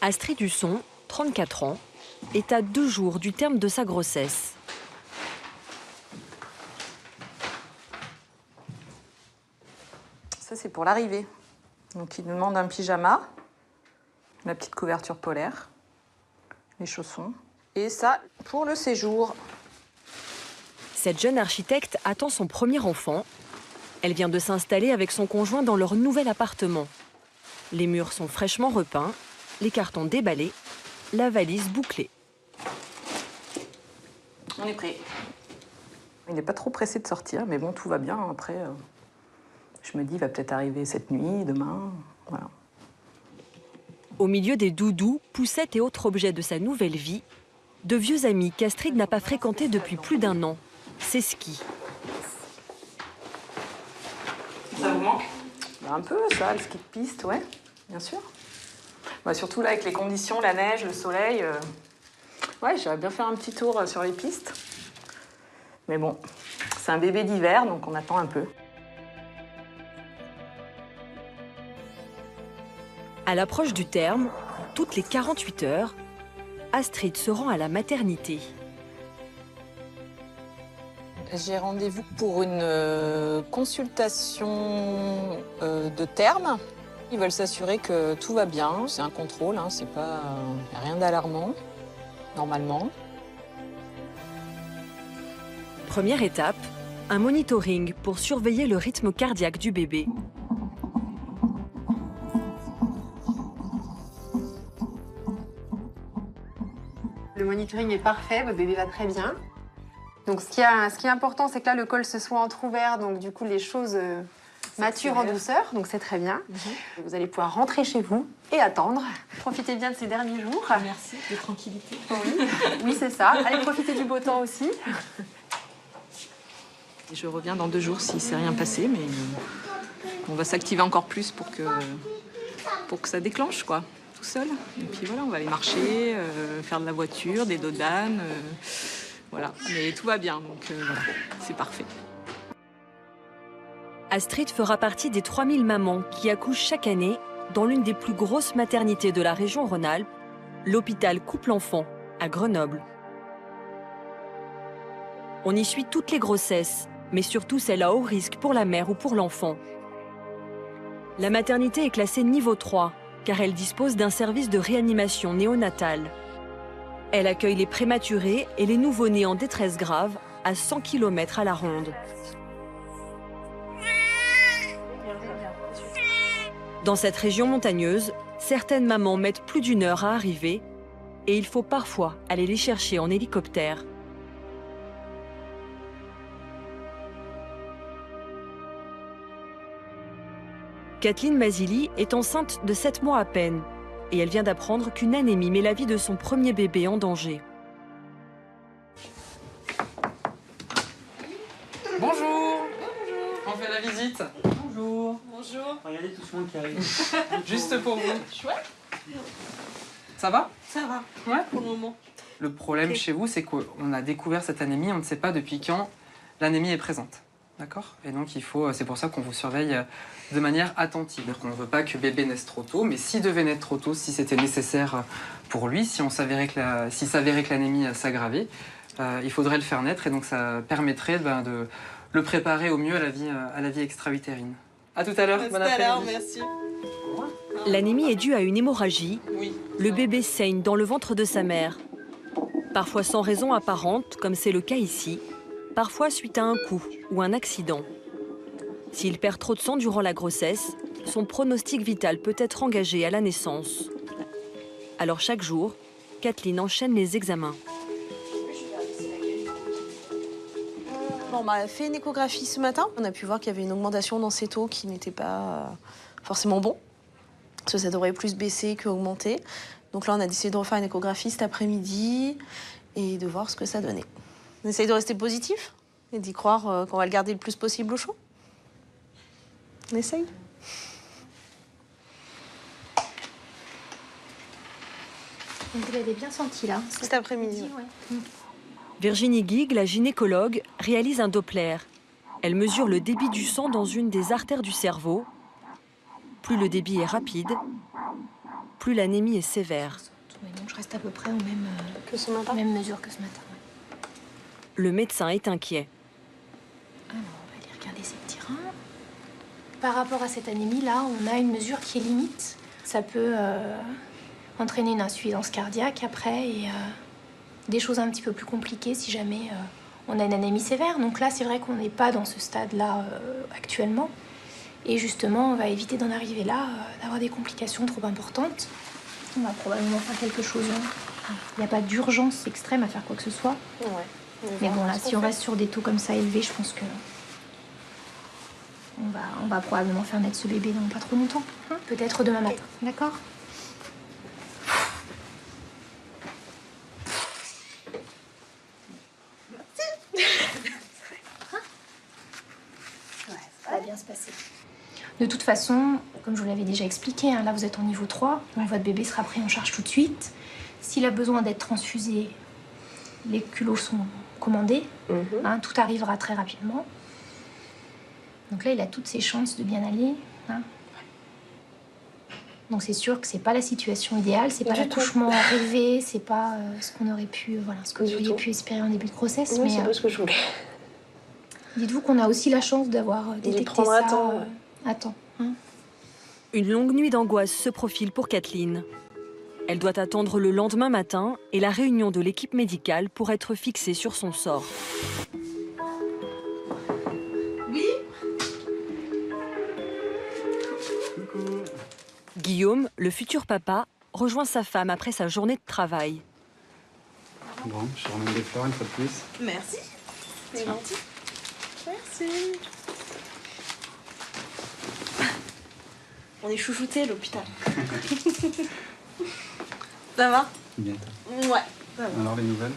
Astrid Husson, 34 ans, est à 2 jours du terme de sa grossesse. Ça, c'est pour l'arrivée. Donc, il nous demande un pyjama, la petite couverture polaire, les chaussons. Et ça, pour le séjour. Cette jeune architecte attend son premier enfant. Elle vient de s'installer avec son conjoint dans leur nouvel appartement. Les murs sont fraîchement repeints, les cartons déballés, la valise bouclée. On est prêt. Il n'est pas trop pressé de sortir, mais bon, tout va bien. Après, je me dis, il va peut-être arriver cette nuit, demain. Voilà. Au milieu des doudous, poussettes et autres objets de sa nouvelle vie, de vieux amis qu'Astrid n'a pas fréquentés depuis plus d'1 an. Ses skis. Ça vous manque? Un peu, ça, le ski de piste, ouais, bien sûr. Surtout là, avec les conditions, la neige, le soleil. Ouais, j'aimerais bien faire un petit tour sur les pistes. Mais bon, c'est un bébé d'hiver, donc on attend un peu. À l'approche du terme, toutes les 48 heures, Astrid se rend à la maternité. J'ai rendez-vous pour une consultation de terme. Ils veulent s'assurer que tout va bien. C'est un contrôle, hein, c'est pas rien d'alarmant, normalement. Première étape, un monitoring pour surveiller le rythme cardiaque du bébé. Le monitoring est parfait, votre bébé va très bien. Donc ce qui est important, c'est que là, le col se soit entrouvert, donc du coup, les choses maturent en douceur, donc c'est très bien. Vous allez pouvoir rentrer chez vous et attendre. Profitez bien de ces derniers jours. Merci, de tranquillité. Oui, c'est ça. Allez profiter du beau temps aussi. Et je reviens dans 2 jours s'il ne s'est rien passé, mais on va s'activer encore plus pour que ça déclenche, quoi, tout seul. Et puis voilà, on va aller marcher, faire de la voiture, des dodanes. Voilà, mais tout va bien, donc voilà, c'est parfait. Astrid fera partie des 3000 mamans qui accouchent chaque année dans l'une des plus grosses maternités de la région Rhône-Alpes, l'hôpital Couple-Enfants à Grenoble. On y suit toutes les grossesses, mais surtout celles à haut risque pour la mère ou pour l'enfant. La maternité est classée niveau 3, car elle dispose d'un service de réanimation néonatale. Elle accueille les prématurés et les nouveau-nés en détresse grave à 100 km à la ronde. Dans cette région montagneuse, certaines mamans mettent plus d'1 heure à arriver et il faut parfois aller les chercher en hélicoptère. Kathleen Masili est enceinte de 7 mois à peine et elle vient d'apprendre qu'une anémie met la vie de son premier bébé en danger. Bonjour. On fait la visite. Bonjour. Bonjour. Regardez tout ce monde qui arrive. Juste pour vous. Chouette. Ça va? Ça va, Ouais. pour le moment. Le problème chez vous, c'est qu'on a découvert cette anémie, on ne sait pas depuis quand l'anémie est présente. D'accord? Et donc c'est pour ça qu'on vous surveille de manière attentive. On ne veut pas que bébé naisse trop tôt, mais s'il devait naître trop tôt, si c'était nécessaire pour lui, s'il s'avérait que l'anémie s'aggravait, il faudrait le faire naître et donc ça permettrait de le préparer au mieux à la vie extra-utérine. À tout à l'heure. Bon après-midi. Merci. L'anémie est due à une hémorragie. Oui. Le bébé saigne dans le ventre de sa mère. Parfois sans raison apparente, comme c'est le cas ici. Parfois suite à un coup ou un accident. S'il perd trop de sang durant la grossesse, son pronostic vital peut être engagé à la naissance. Alors chaque jour, Kathleen enchaîne les examens. On m'a fait une échographie ce matin. On a pu voir qu'il y avait une augmentation dans ces taux qui n'était pas forcément bon. Parce que ça devrait plus baisser qu'augmenter. Donc là, on a décidé de refaire une échographie cet après-midi et de voir ce que ça donnait. On essaye de rester positif et d'y croire qu'on va le garder le plus possible au chaud. On essaye. Vous l'avez bien senti là? Cet après-midi. Ouais. Virginie Guig, la gynécologue, réalise un Doppler. Elle mesure le débit du sang dans une des artères du cerveau. Plus le débit est rapide, plus l'anémie est sévère. Ouais, donc je reste à peu près aux Même mesures que ce matin. Ouais. Le médecin est inquiet. Alors, on va aller regarder ces petits reins. Par rapport à cette anémie-là, on a une mesure qui est limite. Ça peut entraîner une insuffisance cardiaque après et des choses un petit peu plus compliquées si jamais on a une anémie sévère. Donc là, c'est vrai qu'on n'est pas dans ce stade-là actuellement. Et justement, on va éviter d'en arriver là, d'avoir des complications trop importantes. On va probablement faire quelque chose. Il n'y a pas d'urgence extrême à faire quoi que ce soit. Ouais. Mais bon, là, si on reste sur des taux comme ça élevés, je pense que on va probablement faire naître ce bébé dans pas trop longtemps. Hein, peut-être demain matin, d'accord? Ça va bien se passer. De toute façon, comme je vous l'avais déjà expliqué, hein, là vous êtes en niveau 3, donc votre bébé sera pris en charge tout de suite. S'il a besoin d'être transfusé, les culots sont commandés, hein, tout arrivera très rapidement. Donc là, il a toutes ses chances de bien aller. Hein. Donc c'est sûr que c'est pas la situation idéale, c'est pas l'accouchement rêvé, c'est pas ce qu'on aurait pu, ce que vous auriez pu espérer en début de grossesse. Moi, mais c'est pas ce que je voulais. dites-vous qu'on a aussi la chance d'avoir détecté prendra ça à temps. à temps. Hein. Une longue nuit d'angoisse se profile pour Kathleen. Elle doit attendre le lendemain matin et la réunion de l'équipe médicale pour être fixée sur son sort. Guillaume, le futur papa, rejoint sa femme après sa journée de travail. Bon, je ramène des fleurs une fois de plus. Merci. C'est gentil. Merci. On est chouchoutés à l'hôpital. Ça va? Bien. Ouais, ça va. Alors les nouvelles?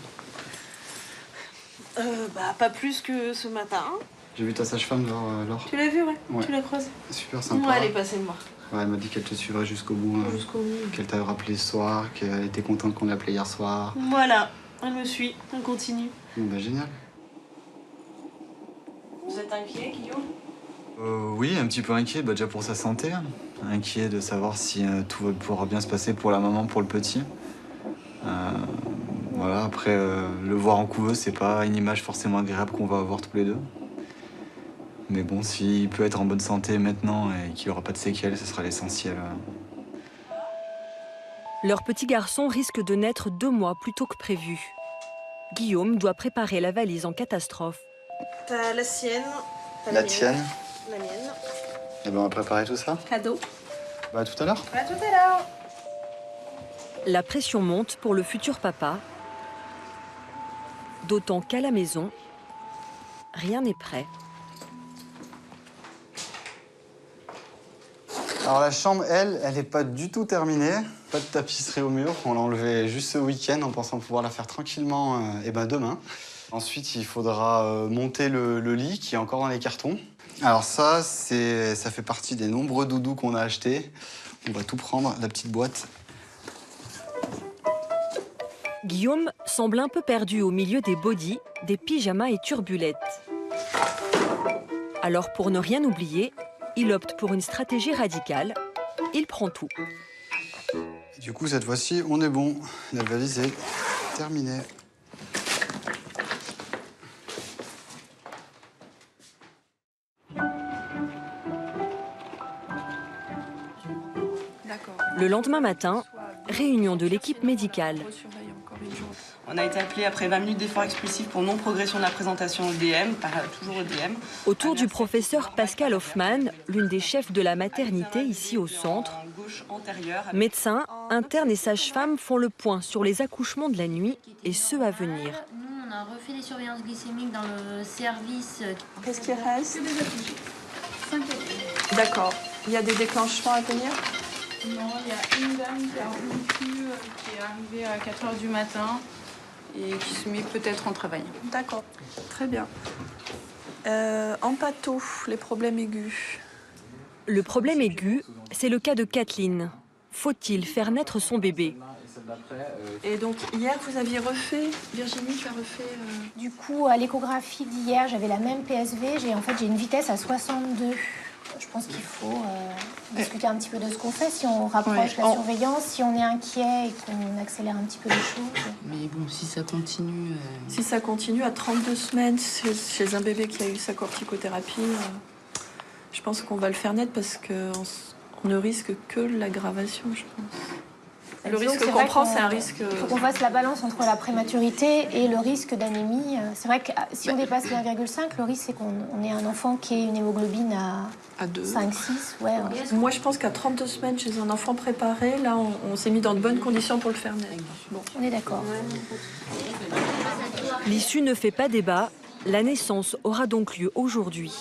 Pas plus que ce matin. J'ai vu ta sage-femme, Laure. Tu l'as vu, ouais. Ouais. Tu l'as croisée? Super sympa. Ouais, elle est passée me voir. Ouais, elle m'a dit qu'elle te suivrait jusqu'au bout. Jusqu'au bout. Qu'elle t'avait rappelé ce soir, qu'elle était contente qu'on l'appelait hier soir. Voilà, elle me suit, elle continue. Bon, bah génial. Vous êtes inquiet, Guillaume? Oui, un petit peu inquiet, déjà pour sa santé. Inquiet de savoir si tout va pouvoir bien se passer pour la maman, pour le petit. Voilà, après, le voir en couveuse, c'est pas une image forcément agréable qu'on va avoir tous les deux. Mais bon, s'il peut être en bonne santé maintenant et qu'il n'y aura pas de séquelles, ce sera l'essentiel. Leur petit garçon risque de naître 2 mois plus tôt que prévu. Guillaume doit préparer la valise en catastrophe. T'as la sienne. T'as La mienne, tienne? La mienne. Et ben on va préparer tout ça. Cadeau. Bah à tout à l'heure. À tout à l'heure. La pression monte pour le futur papa, d'autant qu'à la maison, rien n'est prêt. Alors la chambre, elle n'est pas du tout terminée. Pas de tapisserie au mur. On l'a enlevée juste ce week-end en pensant pouvoir la faire tranquillement demain. Ensuite, il faudra monter le lit qui est encore dans les cartons. Alors ça fait partie des nombreux doudous qu'on a achetés. On va tout prendre, la petite boîte. Guillaume semble un peu perdu au milieu des bodys, des pyjamas et turbulettes. Alors pour ne rien oublier, il opte pour une stratégie radicale. Il prend tout. Du coup, cette fois-ci, on est bon. La valise est terminée. Le lendemain matin, réunion de l'équipe médicale. On a été appelé après 20 minutes d'effort expulsif pour non-progression de la présentation EDM, toujours EDM. Autour du professeur Pascal Hoffmann, l'une des chefs de la maternité ici au centre. Médecins, internes et sages-femmes font le point sur les accouchements de la nuit et ceux à venir. Nous, on a refait les surveillances glycémiques dans le service. Qu'est-ce qui reste? D'accord. Il y a des déclenchements à venir? Non, il y a une dame qui a rompu, qui est arrivée à 4 h du matin et qui se met peut-être en travail. D'accord. Très bien. En patho, les problèmes aigus. Le problème aigu, c'est le cas de Kathleen. Faut-il faire naître son bébé? Et donc, hier, vous aviez refait, Virginie, tu as refait... Du coup, à l'échographie d'hier, j'avais la même PSV. J'ai une vitesse à 62. Je pense qu'il faut discuter un petit peu de ce qu'on fait, si on rapproche la surveillance, si on est inquiet et qu'on accélère un petit peu les choses. Mais bon, si ça continue... Si ça continue à 32 semaines chez un bébé qui a eu sa corticothérapie, je pense qu'on va le faire naître parce qu'on ne risque que l'aggravation, je pense. Le risque qu'on prend, c'est un risque... Il faut qu'on fasse la balance entre la prématurité et le risque d'anémie. C'est vrai que si on dépasse 1,5, le risque, c'est qu'on ait un enfant qui ait une hémoglobine à 2. 5, 6. Ouais. Moi, je pense qu'à 32 semaines, chez un enfant préparé, là, on s'est mis dans de bonnes conditions pour le faire naître. Bon. On est d'accord. L'issue ne fait pas débat. La naissance aura donc lieu aujourd'hui.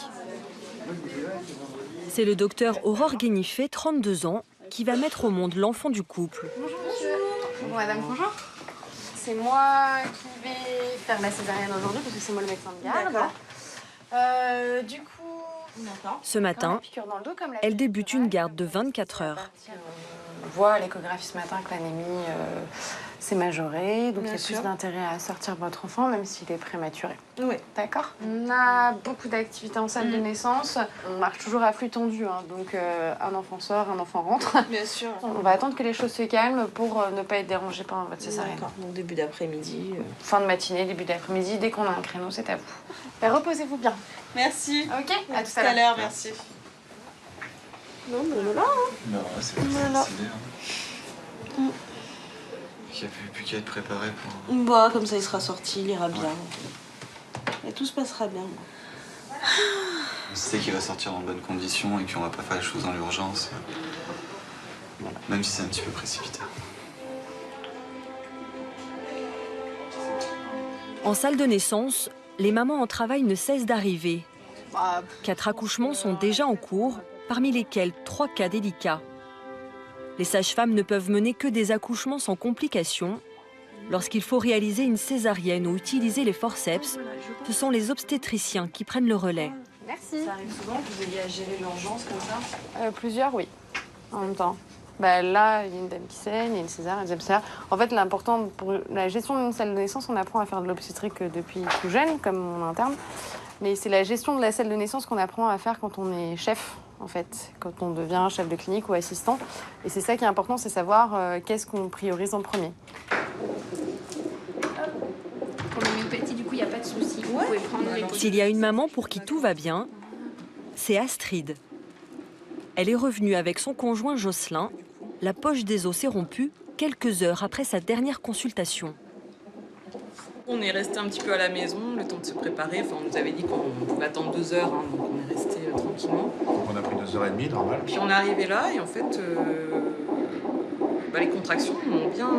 C'est le docteur Aurore Guénifet, 32 ans, qui va mettre au monde l'enfant du couple. Bonjour monsieur. Bonjour madame, bonjour. C'est moi qui vais faire la césarienne aujourd'hui parce que c'est moi le médecin de garde. Du coup, Ce matin, elle débute une garde de 24 heures. On voit à l'échographie ce matin que l'anémie s'est majorée, donc il y a plus d'intérêt à sortir votre enfant, même s'il est prématuré. Oui. D'accord. On a beaucoup d'activités en salle de naissance. On marche toujours à flux tendu, hein, donc un enfant sort, un enfant rentre. Bien sûr. On va attendre que les choses se calment pour ne pas être dérangé pendant votre césarienne. Donc début d'après-midi. Fin de matinée, début d'après-midi, dès qu'on a un créneau, c'est à vous. Ben, reposez-vous bien. Merci. Ok, à tout à l'heure, merci. Non, mais voilà. Non, c'est pas facile. Il n'y a plus qu'à être préparé pour... Bah, comme ça, il sera sorti, il ira bien. Et tout se passera bien. On sait qu'il va sortir dans de bonnes conditions et qu'on va pas faire les choses dans l'urgence. Même si c'est un petit peu précipité. En salle de naissance, les mamans en travail ne cessent d'arriver. 4 accouchements sont déjà en cours, parmi lesquels 3 cas délicats. Les sages-femmes ne peuvent mener que des accouchements sans complications. Lorsqu'il faut réaliser une césarienne ou utiliser les forceps, ce sont les obstétriciens qui prennent le relais. Merci. Ça arrive souvent que vous ayez à gérer l'urgence comme ça? Plusieurs, oui, en même temps. Bah, là, il y a une dame qui saigne, il y a une césar, une deuxième césar. En fait, l'important pour la gestion d'une salle de naissance, on apprend à faire de l'obstétrique depuis tout jeune, comme mon interne. Mais c'est la gestion de la salle de naissance qu'on apprend à faire quand on est chef, en fait, quand on devient chef de clinique ou assistant. Et c'est ça qui est important, c'est savoir qu'est-ce qu'on priorise en premier. Pour le mieux petit, du coup, il n'y a pas de souci. Vous pouvez prendre les... S'il y a une maman pour qui tout va bien, c'est Astrid. Elle est revenue avec son conjoint Jocelyn. La poche des os s'est rompue quelques heures après sa dernière consultation. On est resté un petit peu à la maison, le temps de se préparer. Enfin, on nous avait dit qu'on pouvait attendre 2 heures, hein, donc on est resté tranquillement. On a pris 2h30, normal. Puis on est arrivé là et en fait, les contractions ont bien...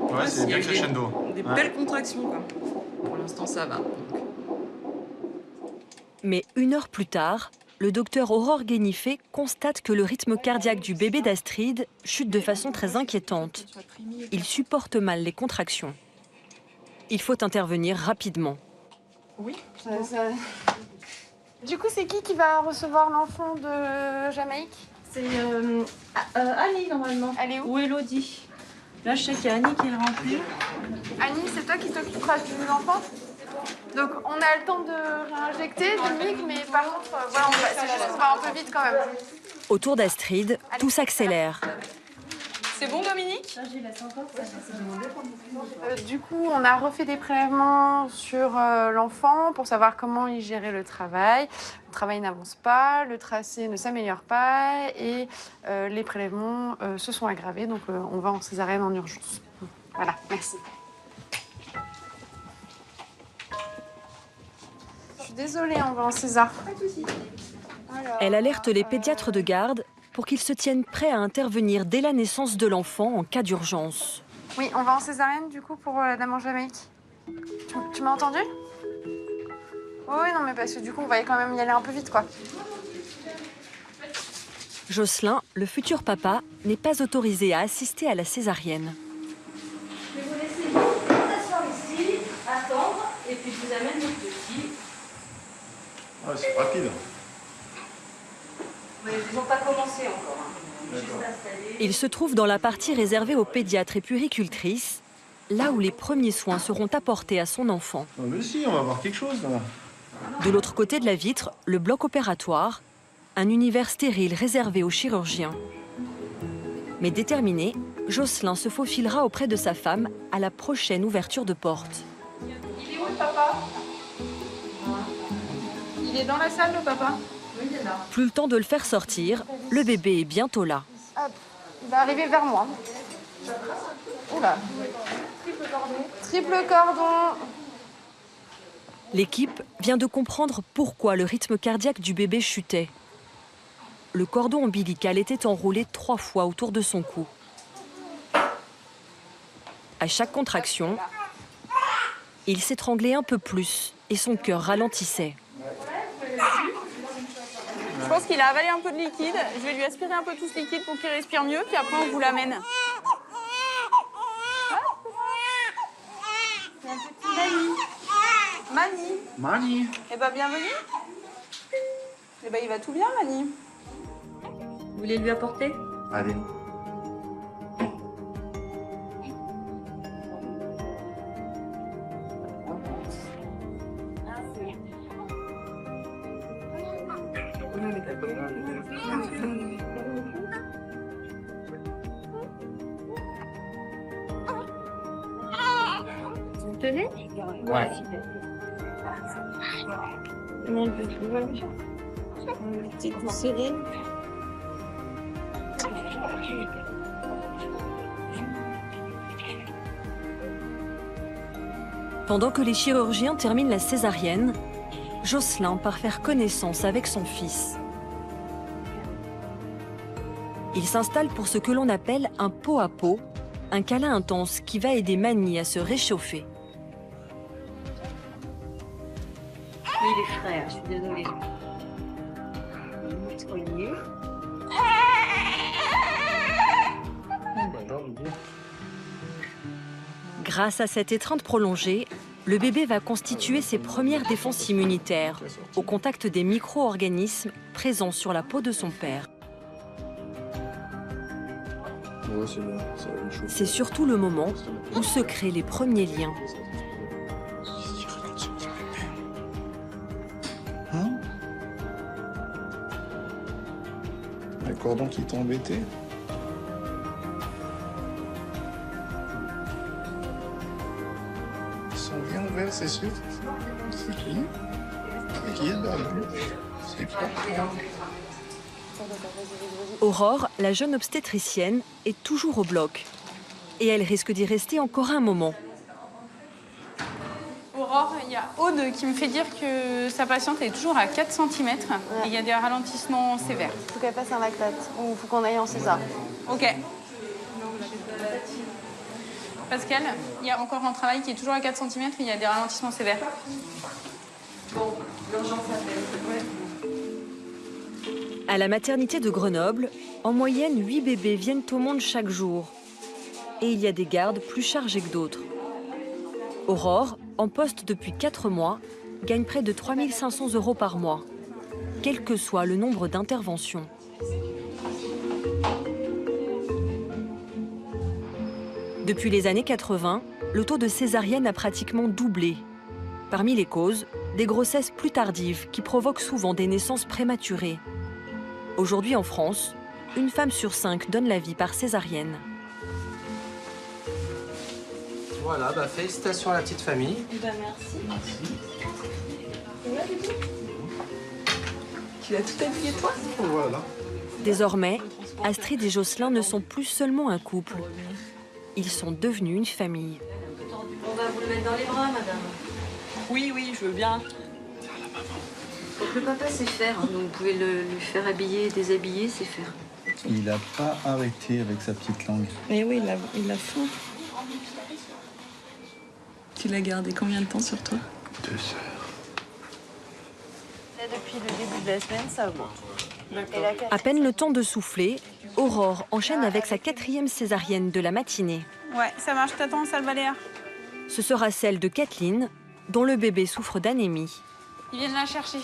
Ouais, c'est bien crescendo. Des belles contractions, quoi. Pour l'instant, ça va. Donc. Mais 1 heure plus tard, le docteur Aurore Guénifet constate que le rythme cardiaque du bébé d'Astrid chute de façon très inquiétante. Il supporte mal les contractions. Il faut intervenir rapidement. Oui. Du coup, c'est qui va recevoir l'enfant de Jamaïque? C'est Annie, normalement. Elle est où? Ou Elodie. Là, je sais qu'il y a Annie qui le remplit. Annie, c'est toi qui t'occuperas de l'enfant? Donc, on a le temps de réinjecter, de mic, mais par contre, voilà, c'est juste qu'on va un peu vite quand même. Autour d'Astrid, tout s'accélère. C'est bon, Dominique? Du coup, on a refait des prélèvements sur l'enfant pour savoir comment il gérait le travail. Le travail n'avance pas, le tracé ne s'améliore pas et les prélèvements se sont aggravés. Donc, on va en césarienne en urgence. Voilà, merci. Je suis désolée, on va en césar. Pas de souci. Elle alerte les pédiatres de garde pour qu'ils se tiennent prêts à intervenir dès la naissance de l'enfant en cas d'urgence. Oui, on va en césarienne du coup pour la dame en Jamaïque. Tu m'as entendu? Oui, non, mais parce que du coup, on va quand même y aller un peu vite, quoi. Jocelyn, le futur papa, n'est pas autorisé à assister à la césarienne. Je vais vous laisser vous asseoir ici, attendre, et puis je vous amène le petit. Ah, c'est rapide. Mais ils n'ont pas commencé encore. Il se trouve dans la partie réservée aux pédiatres et puéricultrices, là où les premiers soins seront apportés à son enfant. Non mais si, on va voir quelque chose là. De l'autre côté de la vitre, le bloc opératoire. un univers stérile réservé aux chirurgiens. Mais déterminé, Jocelyn se faufilera auprès de sa femme à la prochaine ouverture de porte. Il est où le papa? Il est dans la salle, le papa? Oui, il est là. Plus le temps de le faire sortir, le bébé est bientôt là. Hop, il va arriver vers moi. Oula. Triple cordon. L'équipe vient de comprendre pourquoi le rythme cardiaque du bébé chutait. Le cordon ombilical était enroulé 3 fois autour de son cou. À chaque contraction, il s'étranglait un peu plus et son cœur ralentissait. Je pense qu'il a avalé un peu de liquide. Je vais lui aspirer un peu tout ce liquide pour qu'il respire mieux, puis après on vous l'amène. Mani. Mani. Eh ben bienvenue. Eh ben il va tout bien, Mani. Vous voulez lui apporter? Allez. Vous tenez? Ouais. Mon Dieu, tout va bien. Petit coup serré. Pendant que les chirurgiens terminent la césarienne, Jocelyn part faire connaissance avec son fils. Il s'installe pour ce que l'on appelle un pot à pot, un câlin intense qui va aider Mani à se réchauffer. Oui, il est frais, je suis désolée. Nettoyer. Grâce à cette étreinte prolongée, le bébé va constituer ses premières défenses immunitaires au contact des micro-organismes présents sur la peau de son père. C'est surtout le moment où se créent les premiers liens. Hein? Le cordon qui t'a embêté? Ils sont bien ouverts, c'est sûr. C'est qui? C'est qui là? C'est pas toi. Aurore, la jeune obstétricienne, est toujours au bloc. Et elle risque d'y rester encore un moment. Aurore, il y a Aude qui me fait dire que sa patiente est toujours à 4 cm et il y a des ralentissements sévères. Il faut qu'elle passe un lactate ou il faut qu'on aille en César. Ok. Pascal, il y a encore un travail qui est toujours à 4 cm et il y a des ralentissements sévères. Bon, l'urgence appelle. À la maternité de Grenoble, en moyenne, 8 bébés viennent au monde chaque jour. Et il y a des gardes plus chargés que d'autres. Aurore, en poste depuis 4 mois, gagne près de 3 500 € par mois, quel que soit le nombre d'interventions. Depuis les années 80, le taux de césarienne a pratiquement doublé. Parmi les causes, des grossesses plus tardives qui provoquent souvent des naissances prématurées. Aujourd'hui en France, une femme sur 5 donne la vie par césarienne. Voilà, bah félicitations à la petite famille. Eh ben merci. Tu l'as tout habillé toi? Voilà. Désormais, Astrid et Jocelyn ne sont plus seulement un couple. Ils sont devenus une famille. On va vous le mettre dans les bras, madame. Oui, oui, je veux bien. Donc le papa sait faire, hein, donc vous pouvez lui faire habiller, déshabiller, c'est faire. Il n'a pas arrêté avec sa petite langue. Mais oui, il a faim. Tu l'as gardé combien de temps sur toi? 2 heures. Depuis le début de la semaine, ça augmente. À peine le temps de souffler, Aurore enchaîne avec sa 4e césarienne de la matinée. Ouais, ça marche, t'attends en salle balnéaire. Ce sera celle de Kathleen, dont le bébé souffre d'anémie. Ils viennent la chercher.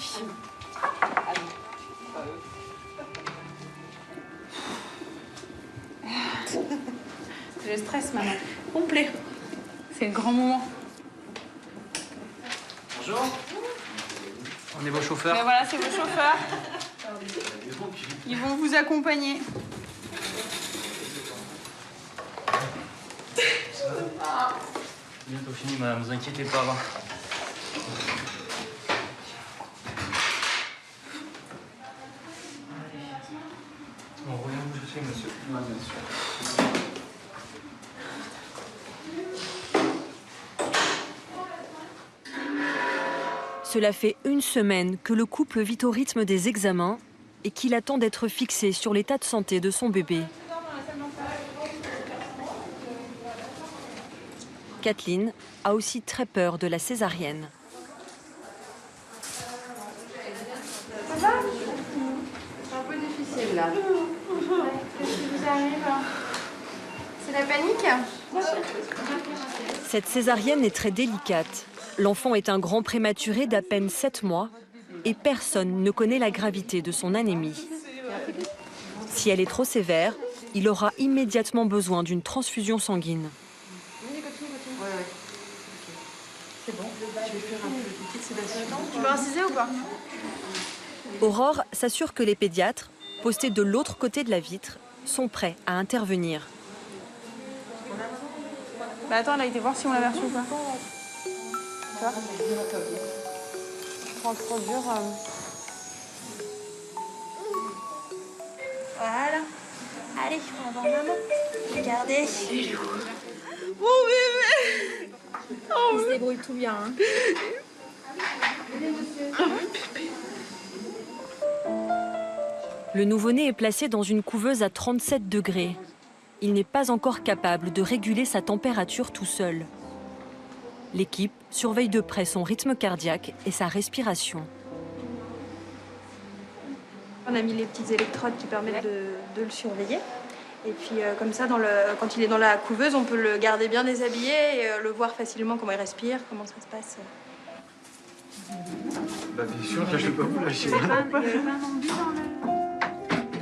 Je stresse, maman. Complet. C'est le grand moment. Bonjour. On est vos chauffeurs. Mais voilà, c'est vos chauffeurs. Ils vont vous accompagner. Bientôt fini, madame, vous inquiétez pas. On revient vous chercher, monsieur. Ouais, bien sûr. Cela fait une semaine que le couple vit au rythme des examens et qu'il attend d'être fixé sur l'état de santé de son bébé. Kathleen a aussi très peur de la césarienne. Ça va? C'est un peu difficile là. Qu'est-ce qui vous arrive? C'est la panique? Cette césarienne est très délicate. L'enfant est un grand prématuré d'à peine 7 mois et personne ne connaît la gravité de son anémie. Si elle est trop sévère, il aura immédiatement besoin d'une transfusion sanguine. C'est bon. Je vais faire un peu de petite sédation. Tu veux inciser ou pas? Aurore s'assure que les pédiatres, postés de l'autre côté de la vitre, sont prêts à intervenir. Bah attends, elle a été voir si on l'avait reçu ou pas. Tu vois? Quand trop dur. Voilà. Allez, on va voir maman. Regardez. Mon bébé! Il se débrouille tout bien. Hein. Le nouveau-né est placé dans une couveuse à 37 degrés. Il n'est pas encore capable de réguler sa température tout seul. L'équipe surveille de près son rythme cardiaque et sa respiration. On a mis les petites électrodes qui permettent de le surveiller. Et puis comme ça, quand il est dans la couveuse, on peut le garder bien déshabillé et le voir facilement comment il respire, comment ça se passe. Bah bien sûr, là je peux pas vous lâcher.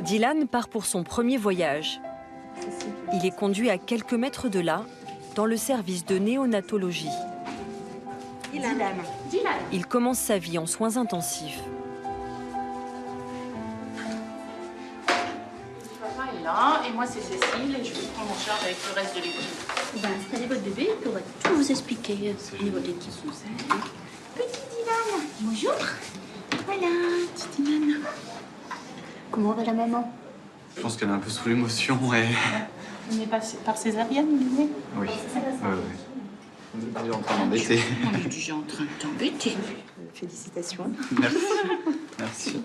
Dylan part pour son premier voyage. Il est conduit à quelques mètres de là, dans le service de néonatologie. Dylan. Il commence sa vie en soins intensifs. Papa est là, et moi c'est Cécile, et je vais prendre en charge avec le reste de l'équipe. Ben, installez votre bébé, on va tout vous expliquer au niveau de l'équipe. Petit Dylan, bonjour. Voilà, petit Dylan. Comment va la maman? Je pense qu'elle est un peu sous l'émotion et... On est passé par césarienne, vous voulez? Oui. On est déjà en train d'embêter. On est déjà en train de t'embêter. Félicitations. Merci. Merci.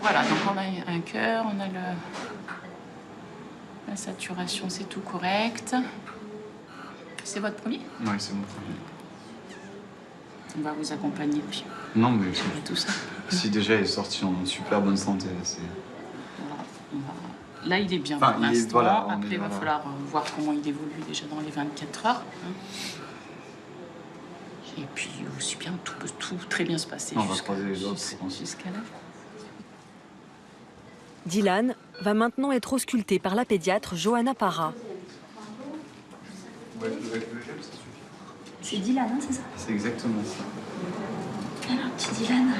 Voilà, donc on a un cœur, on a la saturation, c'est tout correct. C'est votre premier? Oui, c'est mon premier. On va vous accompagner puis. Non, mais tout ça. Si déjà il est sorti en super bonne santé, c'est... Là, il est bien Enfin, pour il est- l'instant. voilà, on Après, est- il va voilà. falloir voir comment il évolue déjà dans les 24 heures. Et puis, aussi bien, tout peut très bien se passer On va croiser les autres, je pense. jusqu'à là. Dylan va maintenant être ausculté par la pédiatre Johanna Parra. Ouais, ça suffit. C'est Dylan, hein, c'est ça? C'est exactement ça. Alors, petit Dylan.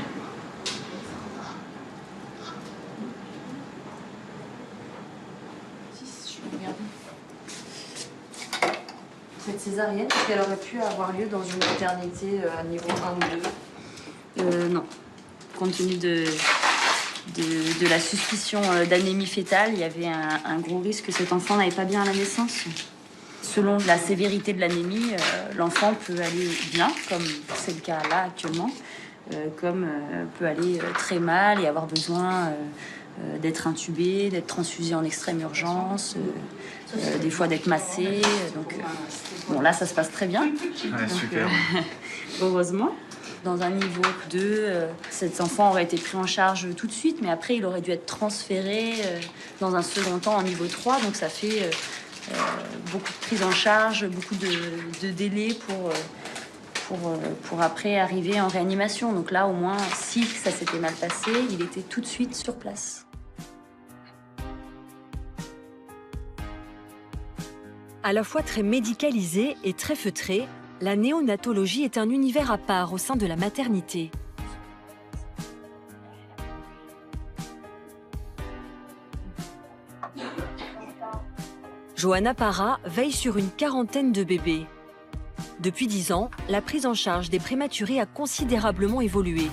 Cette césarienne, est-ce qu'elle aurait pu avoir lieu dans une maternité à niveau 1 ou 2? Non. Compte tenu de la suspicion d'anémie fétale, il y avait un gros risque que cet enfant n'aille pas bien à la naissance. Selon la sévérité de l'anémie, l'enfant peut aller bien, comme c'est le cas là actuellement, comme peut aller très mal et avoir besoin d'être intubé, d'être transfusé en extrême urgence, des fois d'être massé. Donc, bon, là, ça se passe très bien. Ouais, Donc, super. heureusement. Dans un niveau 2, cet enfant aurait été pris en charge tout de suite, mais après, il aurait dû être transféré dans un second temps en niveau 3. Donc, ça fait beaucoup de prise en charge, beaucoup de délais pour après arriver en réanimation. Donc là, au moins, si ça s'était mal passé, il était tout de suite sur place. À la fois très médicalisée et très feutrée, la néonatologie est un univers à part au sein de la maternité. Johanna Para veille sur une quarantaine de bébés. Depuis 10 ans, la prise en charge des prématurés a considérablement évolué.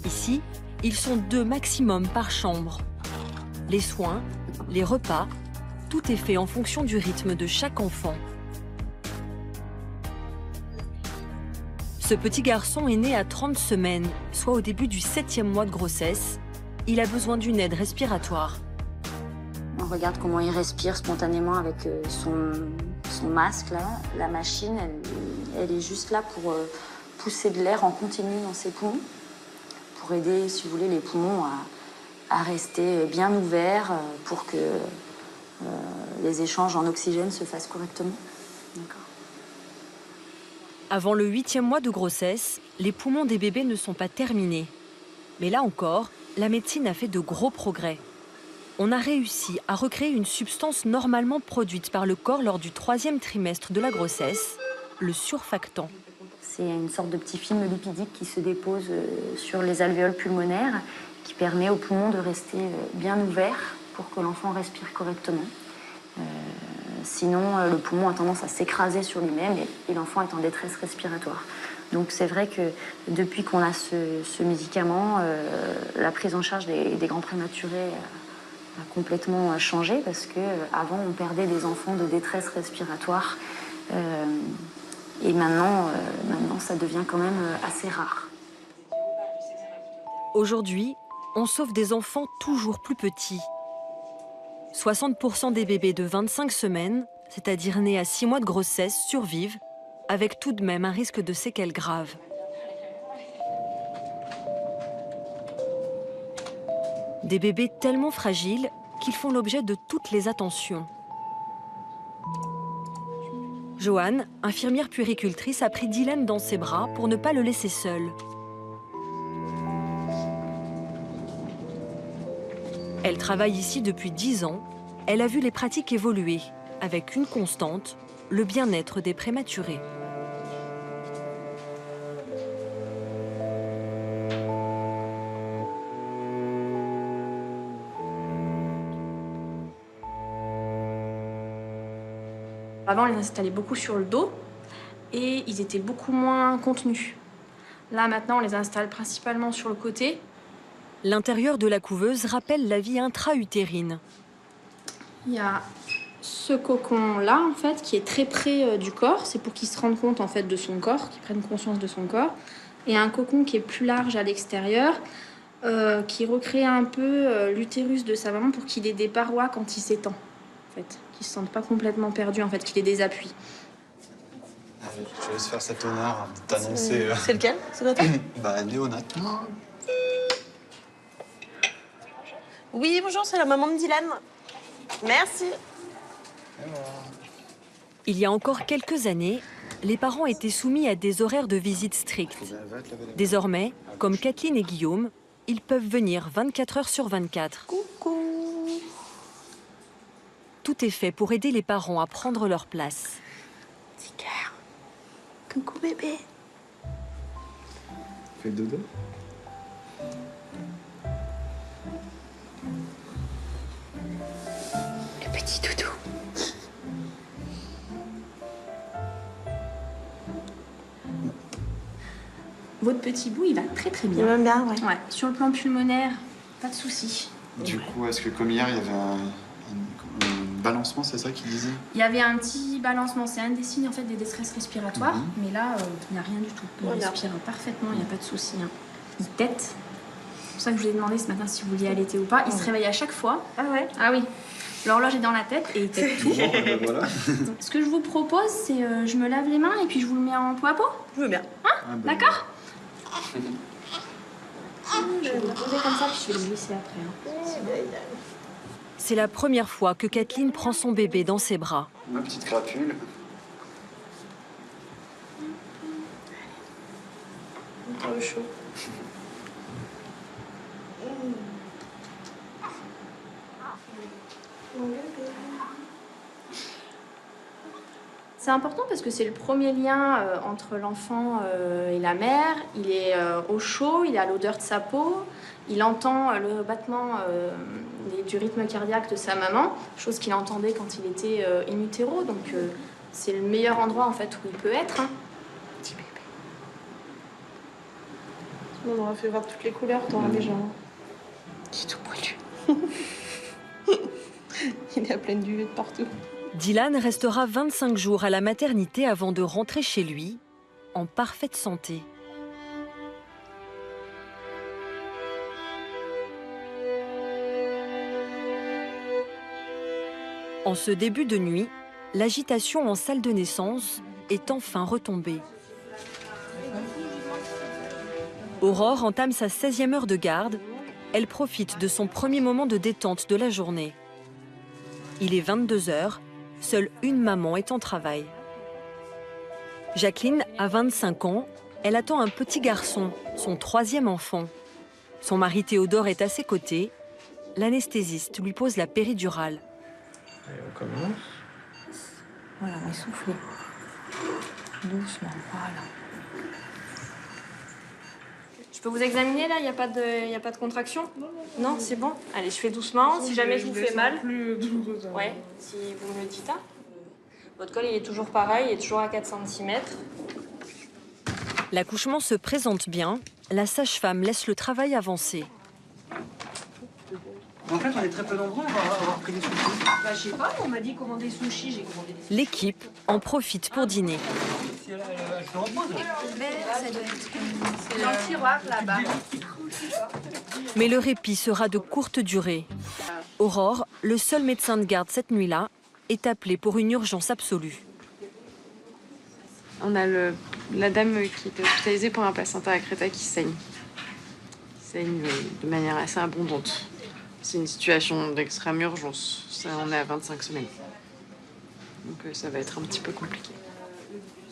Ici, ils sont 2 maximum par chambre. Les soins, les repas, tout est fait en fonction du rythme de chaque enfant. Ce petit garçon est né à 30 semaines, soit au début du 7e mois de grossesse. Il a besoin d'une aide respiratoire. On regarde comment il respire spontanément avec son masque là. La machine, elle est juste là pour pousser de l'air en continu dans ses poumons, pour aider, si vous voulez, les poumons à rester bien ouverts pour que les échanges en oxygène se fassent correctement. D'accord. Avant le 8e mois de grossesse, les poumons des bébés ne sont pas terminés. Mais là encore, la médecine a fait de gros progrès. On a réussi à recréer une substance normalement produite par le corps lors du 3e trimestre de la grossesse, le surfactant. C'est une sorte de petit film lipidique qui se dépose sur les alvéoles pulmonaires, qui permet aux poumons de rester bien ouverts pour que l'enfant respire correctement. Sinon, le poumon a tendance à s'écraser sur lui-même et l'enfant est en détresse respiratoire. Donc c'est vrai que depuis qu'on a ce médicament, la prise en charge des grands prématurés a complètement changé parce qu'avant, on perdait des enfants de détresse respiratoire. Et maintenant, ça devient quand même assez rare. Aujourd'hui, on sauve des enfants toujours plus petits. 60% des bébés de 25 semaines, c'est-à-dire nés à 6 mois de grossesse, survivent, avec tout de même un risque de séquelles graves. Des bébés tellement fragiles qu'ils font l'objet de toutes les attentions. Joanne, infirmière puéricultrice, a pris Dylan dans ses bras pour ne pas le laisser seul. Elle travaille ici depuis 10 ans. Elle a vu les pratiques évoluer, avec une constante, le bien-être des prématurés. Avant, on les installait beaucoup sur le dos et ils étaient beaucoup moins contenus. Là, maintenant, on les installe principalement sur le côté. L'intérieur de la couveuse rappelle la vie intra-utérine. Il y a ce cocon-là, en fait, qui est très près du corps. C'est pour qu'il se rende compte, en fait, de son corps, qu'il prenne conscience de son corps. Et un cocon qui est plus large à l'extérieur, qui recrée un peu l'utérus de sa maman pour qu'il ait des parois quand il s'étend, en fait. Qu'il ne se sente pas complètement perdu, en fait, qu'il ait des appuis. Je laisse faire cet honneur de t'annoncer. C'est lequel? C'est notre Bah, Néonat. Oui, bonjour, c'est la maman de Dylan. Merci. Il y a encore quelques années, les parents étaient soumis à des horaires de visite stricts. Désormais, comme Kathleen et Guillaume, ils peuvent venir 24 heures sur 24. Coucou. Tout est fait pour aider les parents à prendre leur place. Petit cœur. Coucou bébé. Fais le dodo. Le petit doudou. Votre petit bout, il va très très bien. Il va bien, ouais. Ouais. Sur le plan pulmonaire, pas de souci. Du coup, est-ce que comme hier, il y avait un balancement, c'est ça qu'il disait? Il y avait un petit balancement, c'est un des signes en fait des détresses respiratoires, mais là, il n'y a rien du tout. Il respire parfaitement, il n'y a pas de souci. Hein. Il tète. C'est pour ça que je vous ai demandé ce matin si vous vouliez allaiter ou pas. Il se réveille à chaque fois. Ah ouais? Ah oui. L'horloge est dans la tête et il tète tout. Bon, ben voilà. Donc, ce que je vous propose, c'est je me lave les mains et puis je vous le mets en peau à peau. Je veux bien. Hein? Ah, ben D'accord? Je vais vous le poser comme ça puis je vais le glisser après. Hein. C'est la première fois que Kathleen prend son bébé dans ses bras. Ma petite crapule. Encore le chaud. C'est important parce que c'est le premier lien entre l'enfant et la mère. Il est au chaud, il a l'odeur de sa peau, il entend le battement du rythme cardiaque de sa maman, chose qu'il entendait quand il était in utero. Donc c'est le meilleur endroit en fait où il peut être. Hein. Petit bébé. On aura fait voir toutes les couleurs, t'auras déjà. Il est tout poilu. Il est à pleine d'UV de partout. Dylan restera 25 jours à la maternité avant de rentrer chez lui, en parfaite santé. En ce début de nuit, l'agitation en salle de naissance est enfin retombée. Aurore entame sa 16e heure de garde. Elle profite de son premier moment de détente de la journée. Il est 22 h, seule une maman est en travail. Jacqueline a 25 ans, elle attend un petit garçon, son 3e enfant. Son mari Théodore est à ses côtés. L'anesthésiste lui pose la péridurale. Allez, on commence. Voilà, on va souffler. Doucement, voilà. Je peux vous examiner là, il n'y a pas de contraction? Non, c'est bon. Allez, je fais doucement. Si jamais je vous fais mal, ouais, si vous me le dites. Hein. Votre col, il est toujours pareil, il est toujours à 4 cm. L'accouchement se présente bien. La sage-femme laisse le travail avancer. En fait, on est très peu nombreux à avoir pris des sushis. Bah, je sais pas, on m'a dit commander sushi, j'ai commandé des... L'équipe en profite pour dîner. Je te repose. Ça doit être dans le tiroir là-bas. Mais le répit sera de courte durée. Aurore, le seul médecin de garde cette nuit-là, est appelé pour une urgence absolue. On a la dame qui était hospitalisée pour un placenta accreta qui saigne. Il saigne de manière assez abondante. C'est une situation d'extrême urgence. Ça, on est à 25 semaines. Donc ça va être un petit peu compliqué.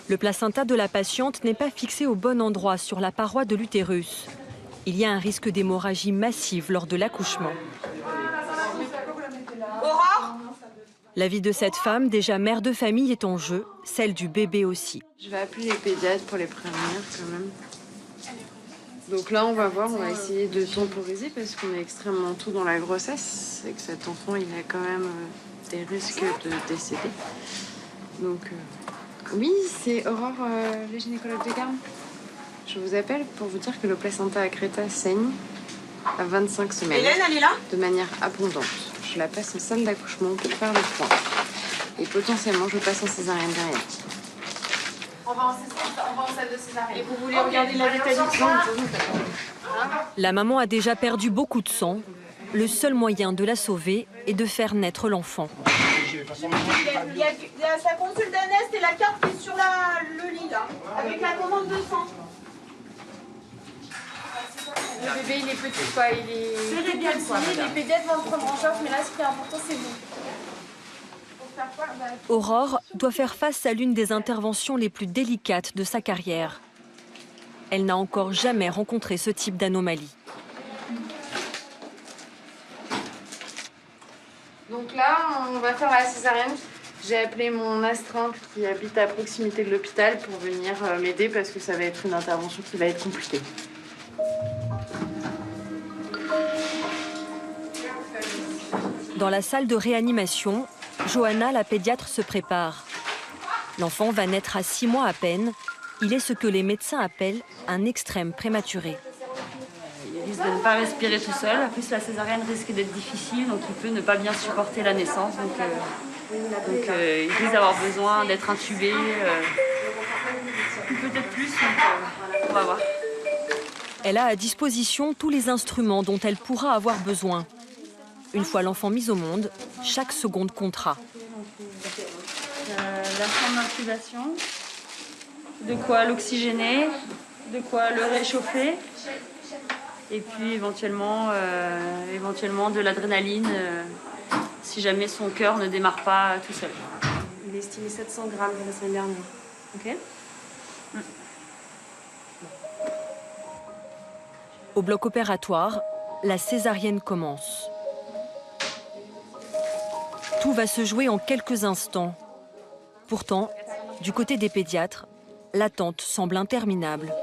Le placenta de la patiente n'est pas fixé au bon endroit sur la paroi de l'utérus. Il y a un risque d'hémorragie massive lors de l'accouchement. Aurore ? La vie de cette femme, déjà mère de famille, est en jeu, celle du bébé aussi. Je vais appeler les pédiatres pour les prévenir quand même. Donc là, on va voir, on va essayer de temporiser parce qu'on est extrêmement tôt dans la grossesse et que cet enfant, il a quand même des risques de décéder. Donc, oui, c'est Aurore, le gynécologue de garde. Je vous appelle pour vous dire que le placenta accreta saigne à 25 semaines. Hélène, elle est là ? De manière abondante. Je la passe en salle d'accouchement pour faire le point. Et potentiellement, je passe en césarienne derrière. On va en salle de césarienne. Et vous voulez regarder la vitalité ? La maman a déjà perdu beaucoup de sang. Le seul moyen de la sauver est de faire naître l'enfant. Il y a sa consulte d'Anest et la carte qui est sur le lit, là, avec la commande de sang. Le bébé, il est petit, quoi. Il est Serrez bien, quoi, madame. Les pédiatres vont le prendre en charge, mais là, ce qui est important, c'est vous. Aurore doit faire face à l'une des interventions les plus délicates de sa carrière. Elle n'a encore jamais rencontré ce type d'anomalie. Donc là, on va faire la césarienne. J'ai appelé mon astreinte qui habite à proximité de l'hôpital pour venir m'aider parce que ça va être une intervention qui va être compliquée. Dans la salle de réanimation, Johanna, la pédiatre, se prépare. L'enfant va naître à 6 mois à peine. Il est ce que les médecins appellent un extrême prématuré. Il risque de ne pas respirer tout seul. En plus, la césarienne risque d'être difficile, donc il peut ne pas bien supporter la naissance. Donc il risque d'avoir besoin d'être intubé, peut-être plus, donc on va voir. Elle a à disposition tous les instruments dont elle pourra avoir besoin. Une fois l'enfant mis au monde, chaque seconde comptera. La sonde d'incubation, de quoi l'oxygéner, de quoi le réchauffer, et puis éventuellement de l'adrénaline si jamais son cœur ne démarre pas tout seul. Il est estimé 700 grammes la semaine dernière. Ok. Au bloc opératoire, la césarienne commence. Tout va se jouer en quelques instants. Pourtant, Du côté des pédiatres, l'attente semble interminable.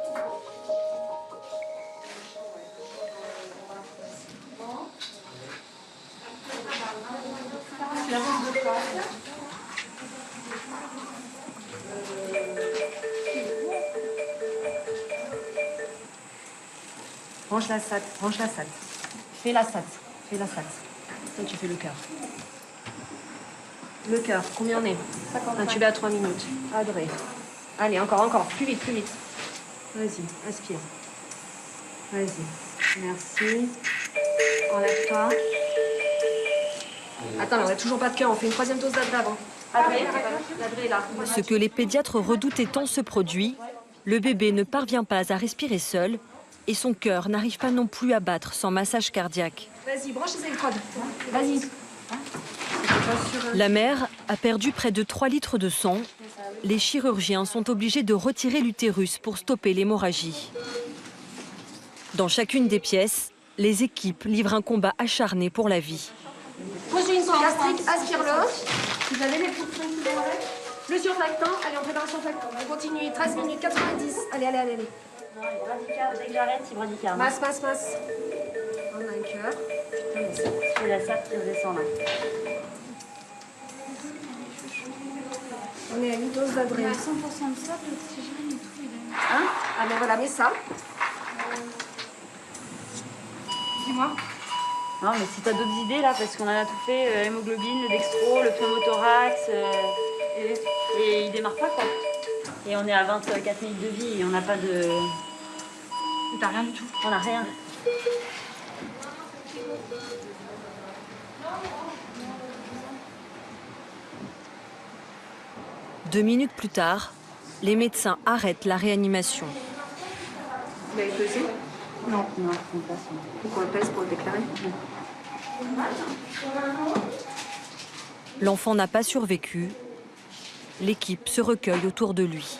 Range la SAT, range la SAT. Fais la SAT, fais la SAT. Toi, tu fais le cœur. Le cœur, combien on est? Intubé à 3 minutes. Adré. Allez, encore, plus vite, plus vite. Vas-y, aspire. Vas-y, merci. Enlève-toi. Attends, mais on n'a toujours pas de cœur, on fait une 3e dose d'Adré avant. Adré, l'Adré est là. Ce que les pédiatres redoutaient tant se produit, le bébé ne parvient pas à respirer seul et son cœur n'arrive pas non plus à battre sans massage cardiaque. Vas-y, branche les électrodes. Vas-y. La mère a perdu près de 3 litres de sang. Les chirurgiens sont obligés de retirer l'utérus pour stopper l'hémorragie. Dans chacune des pièces, les équipes livrent un combat acharné pour la vie. Pose une sonde gastrique, aspire-le. Vous avez les poules qui vont avec. Le surfactant, allez, on prépare le surfactant. On continue, 13 minutes 90. Allez. Non, radical, dès que j'arrête, il radical. Masse. On a un cœur. C'est la SAT qui redescend là. On est à une dose d'Adré. 100% de ça, l'oxygène et tout. Hein? Ah ben voilà, mets ça. Dis-moi. Non, mais si t'as d'autres idées là, parce qu'on en a tout fait, hémoglobine, le dextro, le pneumothorax, et il démarre pas quoi. Et on est à 24 minutes de vie et on n'a pas de... T'as rien du tout? On n'a rien. Deux minutes plus tard, les médecins arrêtent la réanimation. Vous avez pesé? Non, on passe. Faut qu'on le pèse pour le déclarer? L'enfant n'a pas survécu. L'équipe se recueille autour de lui.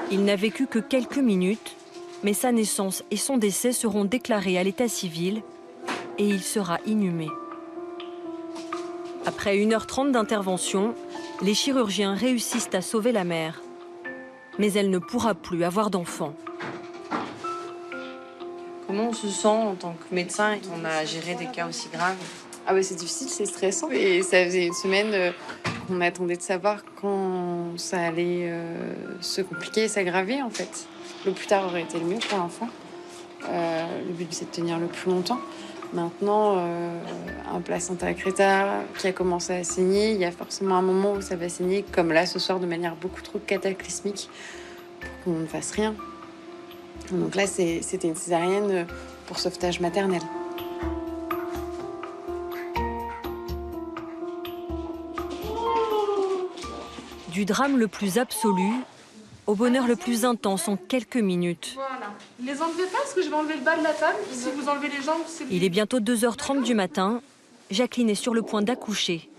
Il n'a vécu que quelques minutes, mais sa naissance et son décès seront déclarés à l'état civil et il sera inhumé. Après 1h30 d'intervention, les chirurgiens réussissent à sauver la mère. Mais elle ne pourra plus avoir d'enfant. Comment on se sent en tant que médecin quand on a géré des cas aussi graves? Ah bah c'est difficile, c'est stressant. Et ça faisait une semaine qu'on attendait de savoir quand ça allait se compliquer et s'aggraver en fait. Le plus tard aurait été le mieux pour l'enfant. Le but c'est de tenir le plus longtemps. Maintenant, un placenta crêta qui a commencé à saigner, il y a forcément un moment où ça va saigner, comme là ce soir, de manière beaucoup trop cataclysmique pour qu'on ne fasse rien. Donc là, c'était une césarienne pour sauvetage maternel. Du drame le plus absolu au bonheur le plus intense en quelques minutes. Voilà. Les enlevez pas parce que je vais enlever le bas de la table. Si vous enlevez les jambes, c'est... Il est bientôt 2h30 du matin. Jacqueline est sur le point d'accoucher.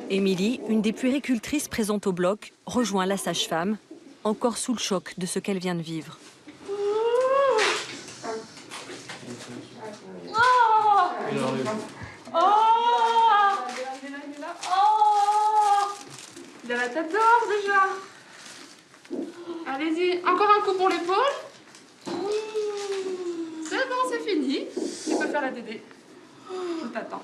Émilie, une des puéricultrices présentes au bloc, rejoint la sage-femme, encore sous le choc de ce qu'elle vient de vivre. Il a la tête dehors déjà. Allez-y, encore un coup pour l'épaule. C'est bon, c'est fini. Tu peux faire la dédé. Je t'attends.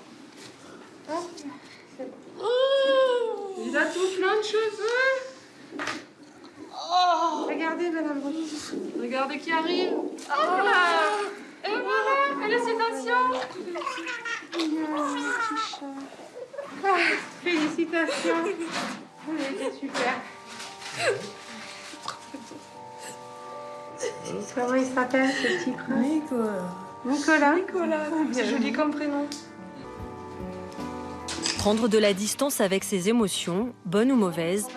Il a tout plein de cheveux. Regardez, madame. Regardez qui arrive. Hop là. Et voilà, félicitations. Félicitations. Vous avez été super. Comment il s'appelle ce petit prince? Nicolas. Nicolas. C'est joli comme prénom. Prendre de la distance avec ses émotions, bonnes ou mauvaises,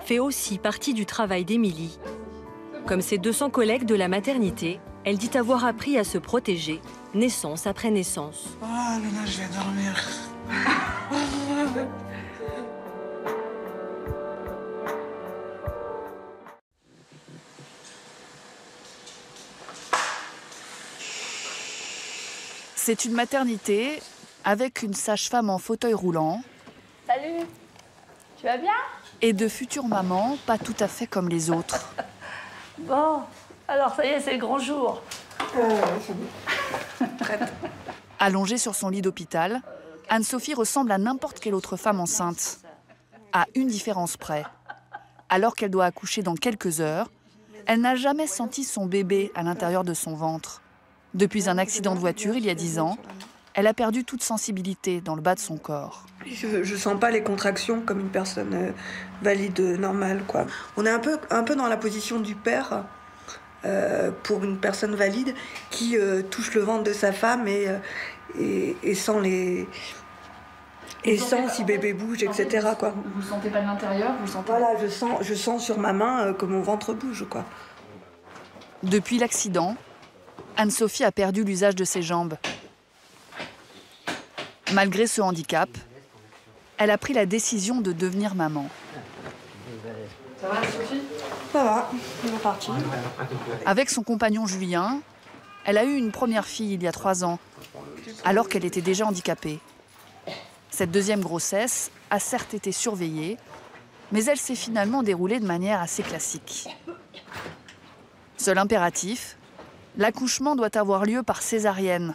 fait aussi partie du travail d'Émilie. Comme ses 200 collègues de la maternité, elle dit avoir appris à se protéger, naissance après naissance. Oh, Luna, je vais dormir. C'est une maternité avec une sage-femme en fauteuil roulant. Salut, tu vas bien? Et de futures mamans pas tout à fait comme les autres. Bon, alors ça y est, c'est le grand jour. Allongée sur son lit d'hôpital, Anne-Sophie ressemble à n'importe quelle autre femme enceinte. À une différence près. Alors qu'elle doit accoucher dans quelques heures, elle n'a jamais senti son bébé à l'intérieur de son ventre. Depuis un accident de voiture il y a 10 ans, elle a perdu toute sensibilité dans le bas de son corps. Je sens pas les contractions comme une personne valide normale, quoi. On est un peu dans la position du père pour une personne valide qui touche le ventre de sa femme et sent les... Et sent si bébé bouge, etc. Quoi. Vous le sentez pas de l'intérieur, vous le sentez... Voilà, je sens sur ma main que mon ventre bouge, quoi. Depuis l'accident, Anne-Sophie a perdu l'usage de ses jambes. Malgré ce handicap, elle a pris la décision de devenir maman. Ça va, Sophie? Ça va, on est parti. Avec son compagnon Julien, elle a eu une première fille il y a 3 ans, alors qu'elle était déjà handicapée. Cette deuxième grossesse a certes été surveillée, mais elle s'est finalement déroulée de manière assez classique. Seul impératif, l'accouchement doit avoir lieu par césarienne,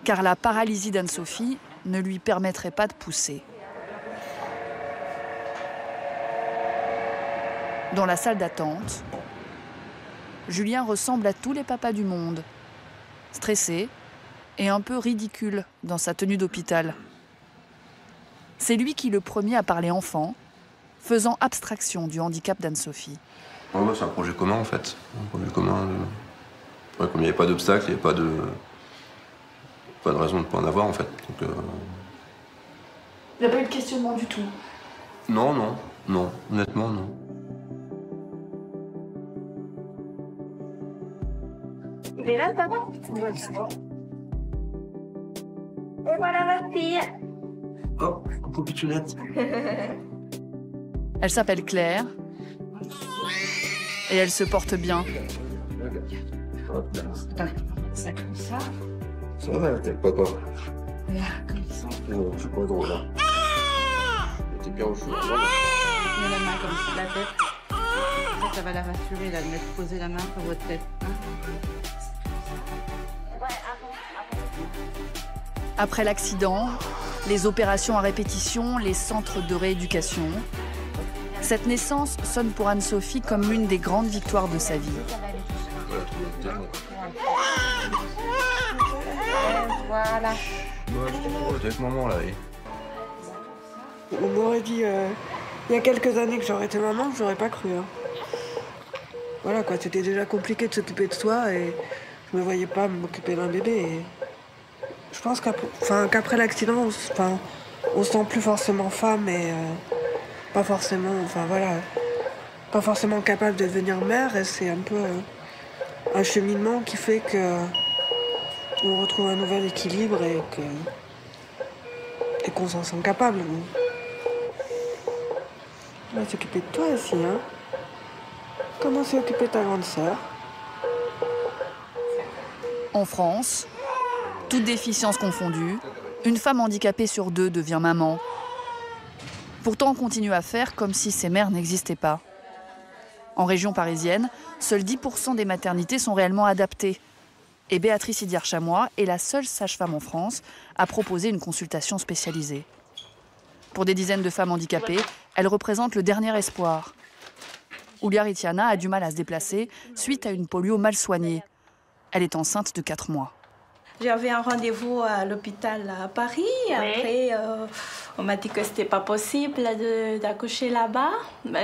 car la paralysie d'Anne-Sophie ne lui permettrait pas de pousser. Dans la salle d'attente, Julien ressemble à tous les papas du monde, stressé et un peu ridicule dans sa tenue d'hôpital. C'est lui qui le premier a parlé enfant, faisant abstraction du handicap d'Anne-Sophie. Ouais, c'est un projet commun en fait. Un projet commun. Ouais, comme il n'y avait pas d'obstacle, il n'y avait pas de raison de ne pas en avoir en fait. Donc, Il n'y a pas eu de questionnement du tout? Non, honnêtement non. Il est là, papa? Et voilà ma fille. Hop, coucou pitchounette. Elle s'appelle Claire et elle se porte bien. Ça comme ça. Ça va, t'es pas quoi? Là, comme ça. Non, je suis pas drôle là. T'es bien au chaud. Mets la main comme sur la tête. Ça va la rassurer, là, de mettre poser la main sur votre tête. Après l'accident, les opérations à répétition, les centres de rééducation, cette naissance sonne pour Anne-Sophie comme l'une des grandes victoires de sa vie. Voilà. Avec maman là. On m'aurait dit il y a quelques années que j'aurais été maman, j'aurais pas cru. Hein. Voilà quoi, c'était déjà compliqué de s'occuper de soi et je me voyais pas m'occuper d'un bébé. Et je pense qu'après l'accident, on se sent plus forcément femme et pas forcément, pas forcément capable de devenir mère. Et c'est un peu un cheminement qui fait que on retrouve un nouvel équilibre et qu'on s'en sent capable. On va s'occuper de toi aussi, hein. Comment s'est occupée ta grande sœur? En France, toutes déficiences confondues, une femme handicapée sur 2 devient maman. Pourtant, on continue à faire comme si ces mères n'existaient pas. En région parisienne, seuls 10% des maternités sont réellement adaptées. Et Béatrice Idiard-Chamois est la seule sage-femme en France à proposer une consultation spécialisée. Pour des dizaines de femmes handicapées, elle représente le dernier espoir. Oulia Ritiana a du mal à se déplacer suite à une polio mal soignée. Elle est enceinte de 4 mois. J'avais un rendez-vous à l'hôpital à Paris. Oui. Après, on m'a dit que c'était pas possible d'accoucher là-bas.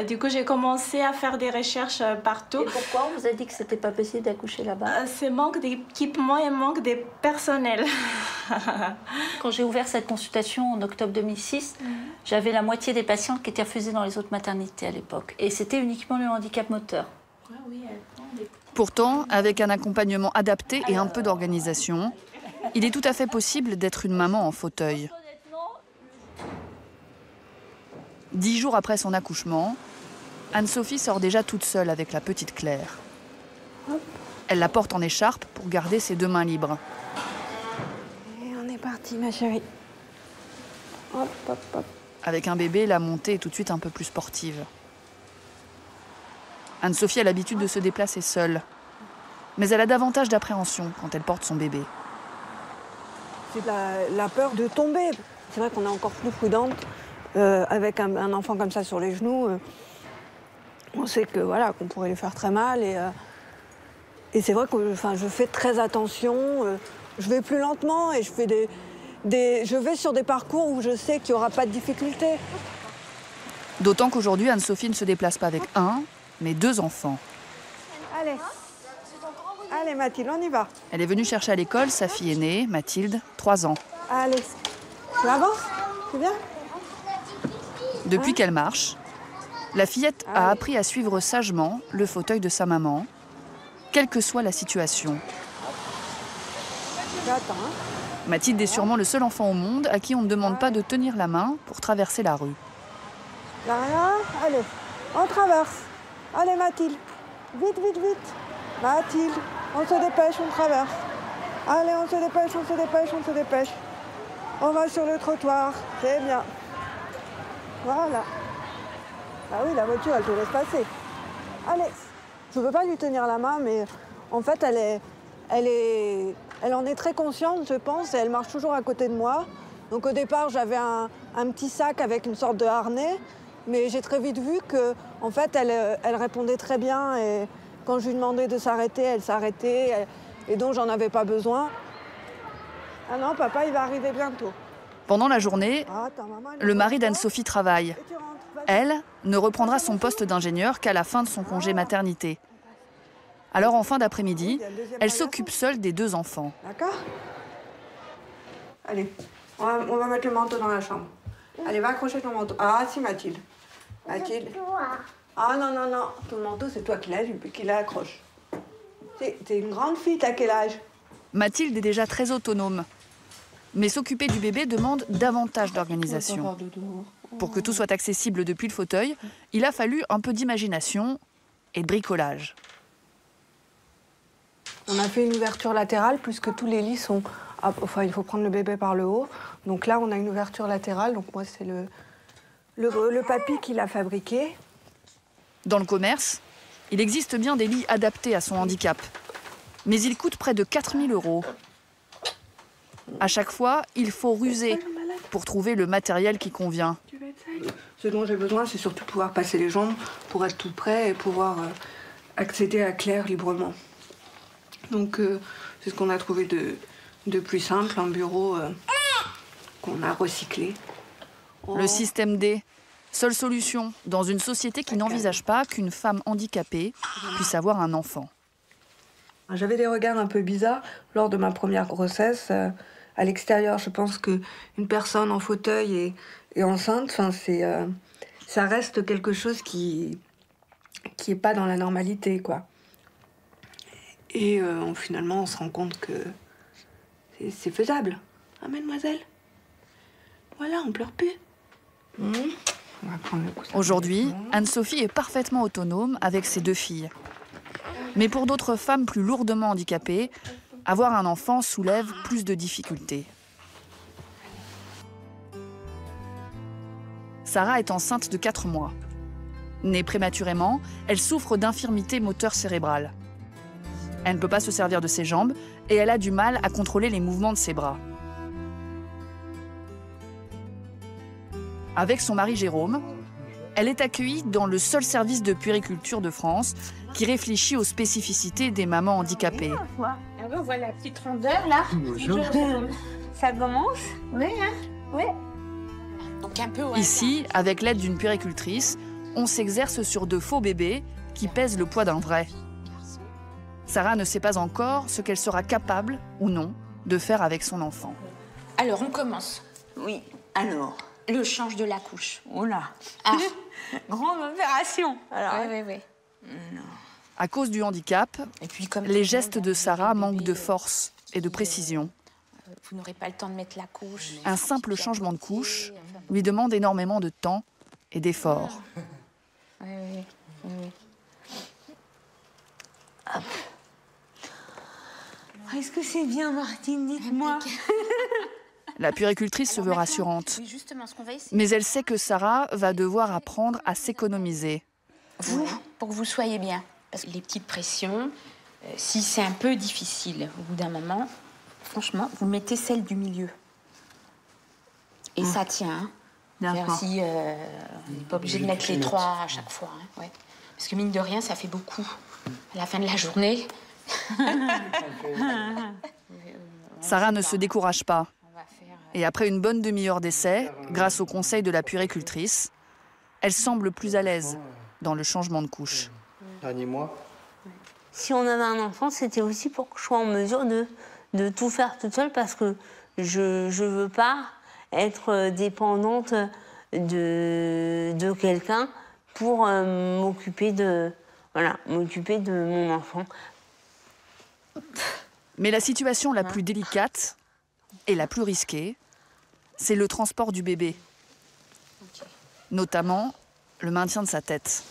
Du coup, j'ai commencé à faire des recherches partout. Et pourquoi on vous a dit que c'était pas possible d'accoucher là-bas? C'est manque d'équipement et manque de personnel. Quand j'ai ouvert cette consultation en octobre 2006, j'avais la moitié des patientes qui étaient refusées dans les autres maternités à l'époque. Et c'était uniquement le handicap moteur. Pourtant, avec un accompagnement adapté et un peu d'organisation, il est tout à fait possible d'être une maman en fauteuil. 10 jours après son accouchement, Anne-Sophie sort déjà toute seule avec la petite Claire. Elle la porte en écharpe pour garder ses 2 mains libres. parti, ma chérie. Hop, hop, hop. Avec un bébé, la montée est tout de suite un peu plus sportive. Anne-Sophie a l'habitude de se déplacer seule. Mais elle a davantage d'appréhension quand elle porte son bébé. C'est la peur de tomber. C'est vrai qu'on est encore plus prudente avec un enfant comme ça sur les genoux. On sait que voilà, qu'on pourrait lui faire très mal. Et c'est vrai que je fais très attention. Je vais plus lentement et je vais sur des parcours où je sais qu'il n'y aura pas de difficulté. D'autant qu'aujourd'hui, Anne-Sophie ne se déplace pas avec un, mais 2 enfants. Allez Mathilde, on y va. Elle est venue chercher à l'école sa fille aînée, Mathilde, 3 ans. Allez, tu avances? C'est bien? Depuis qu'elle marche, la fillette a appris à suivre sagement le fauteuil de sa maman, quelle que soit la situation. Attends, hein. Mathilde est sûrement le seul enfant au monde à qui on ne demande pas de tenir la main pour traverser la rue. Là, allez, on traverse. Allez Mathilde, vite, vite, vite. Mathilde, on se dépêche, on traverse. Allez, on se dépêche, on se dépêche, on se dépêche. On va sur le trottoir, c'est bien. Voilà. Ah oui, la voiture, elle te laisse passer. Allez, je ne veux pas lui tenir la main, mais en fait, elle en est très consciente, je pense, et elle marche toujours à côté de moi. Donc au départ, j'avais un petit sac avec une sorte de harnais, mais j'ai très vite vu que, en fait, elle répondait très bien. Et quand je lui demandais de s'arrêter, elle s'arrêtait, et donc j'en avais pas besoin. Ah non, papa, il va arriver bientôt. Pendant la journée, le mari d'Anne-Sophie travaille. Elle ne reprendra son poste d'ingénieur qu'à la fin de son congé maternité. Alors en fin d'après-midi, elle s'occupe seule des 2 enfants. D'accord? Allez, on va mettre le manteau dans la chambre. Allez, va accrocher ton manteau. Ah si, Mathilde. Mathilde. Ah non, non, non, ton manteau, c'est toi qui l'accroche. T'es une grande fille, t'as quel âge? Mathilde est déjà très autonome. Mais s'occuper du bébé demande davantage d'organisation. Pour que tout soit accessible depuis le fauteuil, il a fallu un peu d'imagination et de bricolage. On a fait une ouverture latérale puisque tous les lits sont... Enfin, il faut prendre le bébé par le haut. Donc là, on a une ouverture latérale. Donc moi, c'est le papy qui l'a fabriqué. Dans le commerce, il existe bien des lits adaptés à son handicap. Mais ils coûtent près de 4 000 €. À chaque fois, il faut ruser pour trouver le matériel qui convient. Ce dont j'ai besoin, c'est surtout pouvoir passer les jambes pour être tout près et pouvoir accéder à Claire librement. Donc c'est ce qu'on a trouvé de plus simple, un bureau qu'on a recyclé. Le système D, seule solution dans une société qui n'envisage pas qu'une femme handicapée puisse avoir un enfant. J'avais des regards un peu bizarres lors de ma première grossesse. À l'extérieur, je pense qu'une personne en fauteuil et enceinte, ça reste quelque chose qui est pas dans la normalité, quoi. Et finalement, on se rend compte que c'est faisable. Ah, mademoiselle? Voilà, on pleure plus. On va prendre le coussin. Aujourd'hui, Anne-Sophie est parfaitement autonome avec ses 2 filles. Mais pour d'autres femmes plus lourdement handicapées, avoir un enfant soulève plus de difficultés. Sarah est enceinte de 4 mois. Née prématurément, elle souffre d'infirmité moteur cérébrale. Elle ne peut pas se servir de ses jambes et elle a du mal à contrôler les mouvements de ses bras. Avec son mari Jérôme, elle est accueillie dans le seul service de puériculture de France qui réfléchit aux spécificités des mamans handicapées. Alors voilà la petite rondeur là. Bonjour. Ça commence? Oui, hein? Oui. Donc un peu. Ouais. Ici, avec l'aide d'une puéricultrice, on s'exerce sur de faux bébés qui pèsent le poids d'un vrai. Sarah ne sait pas encore ce qu'elle sera capable ou non de faire avec son enfant. Alors on commence. Oui. Alors. Le change de la couche. Oh là. Ah. Grande opération. Alors, oui. Non. À cause du handicap, les gestes de Sarah manquent de force et de précision. Vous n'aurez pas le temps de mettre la couche. Un simple changement de couche lui demande énormément de temps et d'efforts. Oui. Hop. Est-ce que c'est bien, Martine? Dites-moi. La puéricultrice se veut rassurante. Oui, justement, ce qu'on va essayer. Mais elle sait que Sarah va devoir apprendre à s'économiser. Vous, pour que vous soyez bien. Parce que les petites pressions, si c'est un peu difficile au bout d'un moment, franchement, vous mettez celle du milieu. Et ça tient. Hein. D'accord. Si, on n'est pas obligé de mettre les 3 à chaque fois. Hein, ouais. Parce que mine de rien, ça fait beaucoup. À la fin de la journée. Sarah ne se décourage pas. Et après une bonne demi-heure d'essai, grâce au conseil de la puéricultrice, elle semble plus à l'aise dans le changement de couche. Dernier mois. Si on avait un enfant, c'était aussi pour que je sois en mesure de tout faire toute seule parce que je ne veux pas être dépendante de quelqu'un pour m'occuper de mon enfant. Mais la situation la plus délicate et la plus risquée, c'est le transport du bébé. Notamment le maintien de sa tête.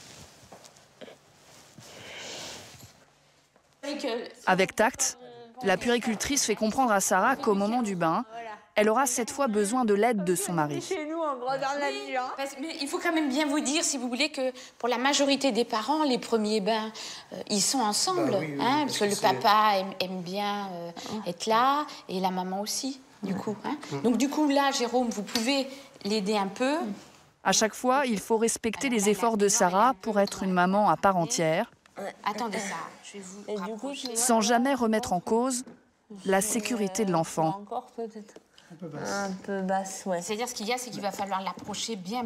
Avec tact, la puéricultrice fait comprendre à Sarah qu'au moment du bain, elle aura cette fois besoin de l'aide de son mari. Chez nous, en grandeur nature. Mais il faut quand même bien vous dire, si vous voulez, que pour la majorité des parents, les premiers bains, ils sont ensemble. Bah oui, hein, parce que le papa aime bien être là, et la maman aussi, du coup. Hein. Donc du coup, là, Jérôme, vous pouvez l'aider un peu. À chaque fois, il faut respecter les efforts de Sarah pour être une maman à part entière, Attendez ça, je vais vous rapprocher. sans jamais remettre en cause la sécurité de l'enfant. Encore peut-être un peu basse, ouais. C'est-à-dire, ce qu'il y a, c'est qu'il va falloir l'approcher bien.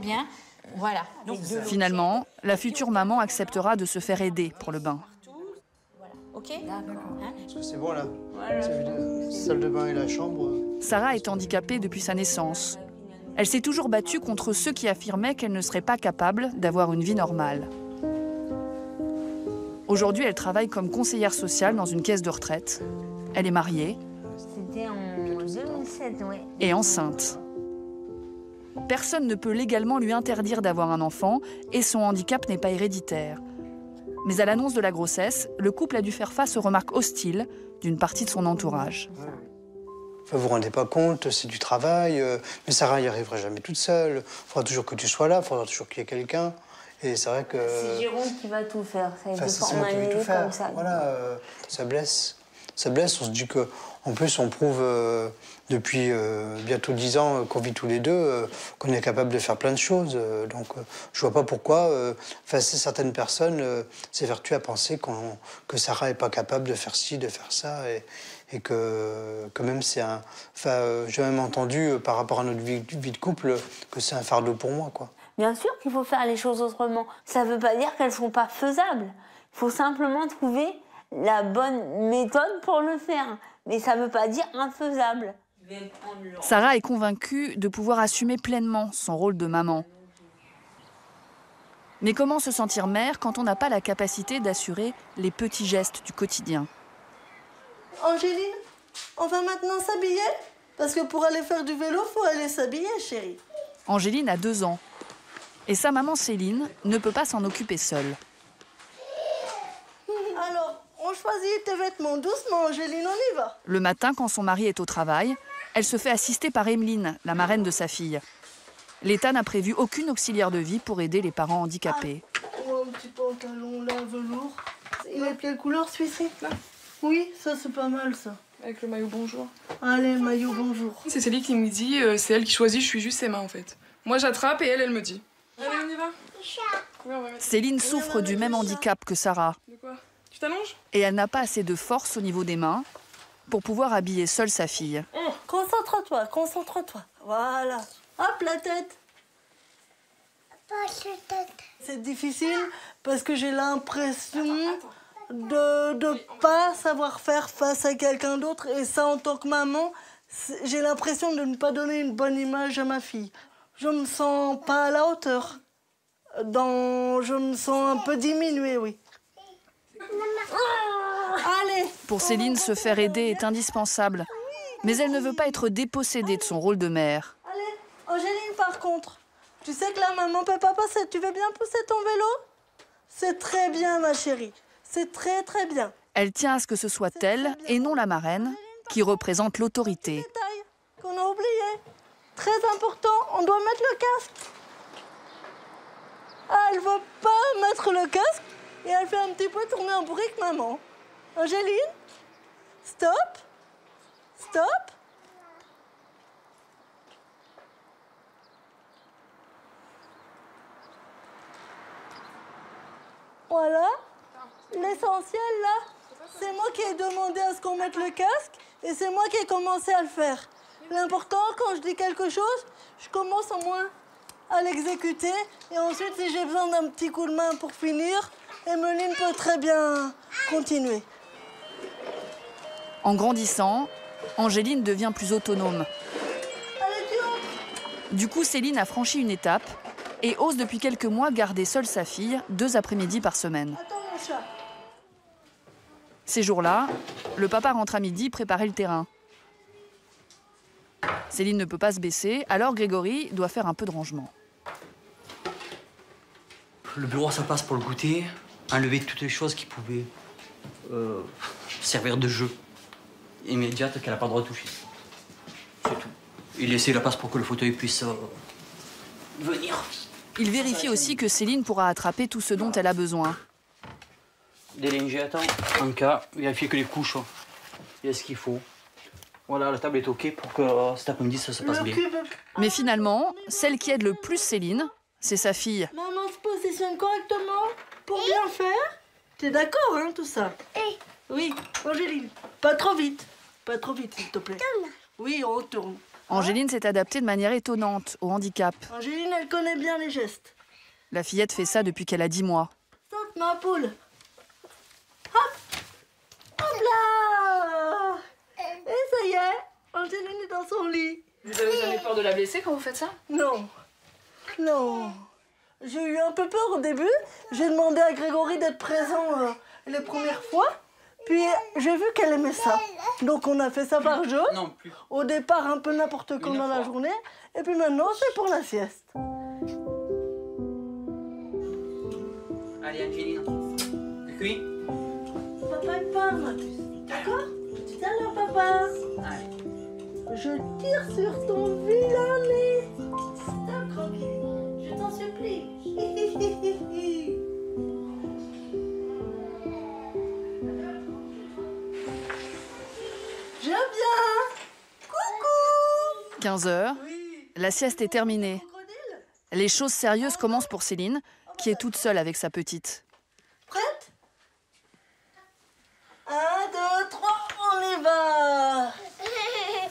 Voilà. Donc, Finalement, la future maman acceptera de se faire aider pour le bain. OK. D'accord. Hein? Parce que c'est bon là. La salle de bain et la chambre. Sarah est handicapée depuis sa naissance. Elle s'est toujours battue contre ceux qui affirmaient qu'elle ne serait pas capable d'avoir une vie normale. Aujourd'hui, elle travaille comme conseillère sociale dans une caisse de retraite. Elle est mariée. C'était en 2007, oui. Et enceinte. Personne ne peut légalement lui interdire d'avoir un enfant et son handicap n'est pas héréditaire. Mais à l'annonce de la grossesse, le couple a dû faire face aux remarques hostiles d'une partie de son entourage. Enfin, vous vous rendez pas compte, c'est du travail, mais Sarah n'y arrivera jamais toute seule. Il faudra toujours que tu sois là, il faudra toujours qu'il y ait quelqu'un. Et c'est vrai que... C'est Jérôme qui va tout faire, ça a été c'est moi qui vais tout formalisé faire. comme ça. Voilà, ça blesse. Ça blesse, on se dit que, en plus, on prouve depuis bientôt 10 ans qu'on vit tous les deux, qu'on est capable de faire plein de choses. Donc, je vois pas pourquoi certaines personnes s'évertuent à penser que Sarah n'est pas capable de faire ci, de faire ça, et que même c'est un... Enfin, j'ai même entendu, par rapport à notre vie de couple, que c'est un fardeau pour moi, quoi. Bien sûr qu'il faut faire les choses autrement. Ça ne veut pas dire qu'elles ne sont pas faisables. Il faut simplement trouver la bonne méthode pour le faire. Mais ça ne veut pas dire infaisable. Sarah est convaincue de pouvoir assumer pleinement son rôle de maman. Mais comment se sentir mère quand on n'a pas la capacité d'assurer les petits gestes du quotidien? Angéline, on va maintenant s'habiller? Parce que pour aller faire du vélo, il faut aller s'habiller, chérie. Angéline a 2 ans. Et sa maman Céline ne peut pas s'en occuper seule. Alors, on choisit tes vêtements doucement, Angéline, on y va. Le matin, quand son mari est au travail, elle se fait assister par Emeline, la marraine de sa fille. L'État n'a prévu aucune auxiliaire de vie pour aider les parents handicapés. Oh, un petit pantalon là, velours. Il est quelle couleur celui-ci? Oui, ça c'est pas mal ça. Avec le maillot bonjour. Allez, maillot bonjour. C'est Céline qui me dit, c'est elle qui choisit, je suis juste ses mains en fait. Moi j'attrape et elle me dit. Allez, on y va. Céline souffre du même handicap que Sarah. De quoi? Tu t'allonges? Et elle n'a pas assez de force au niveau des mains pour pouvoir habiller seule sa fille. Concentre-toi, concentre-toi. Voilà. Hop, la tête. C'est difficile parce que j'ai l'impression de pas savoir faire face à quelqu'un d'autre. Et ça, en tant que maman, j'ai l'impression de ne pas donner une bonne image à ma fille. Je me sens pas à la hauteur. Je me sens un peu diminuée, oui. Allez. Pour Céline, se faire aider est indispensable. Mais elle ne veut pas être dépossédée de son rôle de mère. Allez, Angéline, par contre, tu sais que la maman peut pas passer. Tu veux bien pousser ton vélo? C'est très bien, ma chérie. C'est très, très bien. Elle tient à ce que ce soit elle, et non la marraine, qui représente l'autorité. Qu'on a oublié. Très important, on doit mettre le casque. Ah, elle veut pas mettre le casque et elle fait un petit peu tourner en bourrique maman. Angéline, stop, stop. Voilà, l'essentiel là, c'est moi qui ai demandé à ce qu'on mette le casque et c'est moi qui ai commencé à le faire. L'important, quand je dis quelque chose, je commence au moins à l'exécuter et ensuite, si j'ai besoin d'un petit coup de main pour finir, Emeline peut très bien continuer. En grandissant, Angéline devient plus autonome. Du coup, Céline a franchi une étape et ose depuis quelques mois garder seule sa fille 2 après-midi par semaine. Ces jours-là, le papa rentre à midi préparer le terrain. Céline ne peut pas se baisser, alors Grégory doit faire un peu de rangement. Le bureau, ça passe pour le goûter, enlever toutes les choses qui pouvaient servir de jeu immédiate qu'elle n'a pas le droit de toucher. C'est tout. Et laisser la place pour que le fauteuil puisse venir. Il vérifie aussi que Céline pourra attraper tout ce dont elle a besoin. Des lingettes, en cas, vérifier que les couches, il y a ce qu'il faut. Voilà, la table est OK pour que cet après-midi, ça se passe bien. Mais finalement, celle qui aide le plus Céline, c'est sa fille. Maman se positionne correctement pour bien faire. T'es d'accord, hein, tout ça? Oui, Angéline, pas trop vite. Pas trop vite, s'il te plaît. Oui, on tourne. Angéline s'est adaptée de manière étonnante au handicap. Angéline, elle connaît bien les gestes. La fillette fait ça depuis qu'elle a 10 mois. Saute, ma poule. Hop. Hop là. Et ça y est, Angéline est dans son lit. Vous avez jamais peur de la blesser quand vous faites ça? Non. Non. J'ai eu un peu peur au début. J'ai demandé à Grégory d'être présent les premières fois. Puis j'ai vu qu'elle aimait ça. Donc on a fait ça par jeu. Non, plus. Au départ, un peu n'importe quand dans la journée. Et puis maintenant, c'est pour la sieste. Allez, Angéline. Oui. Papa, il part, ma puce. D'accord? Tout à l'heure, papa. Allez. Je tire sur ton vilain nez. Stop, tranquille. Je t'en supplie. Je viens. Coucou. 15h, la sieste est terminée. Les choses sérieuses commencent pour Céline, qui est toute seule avec sa petite. Prête? 1, 2, 3, on y va.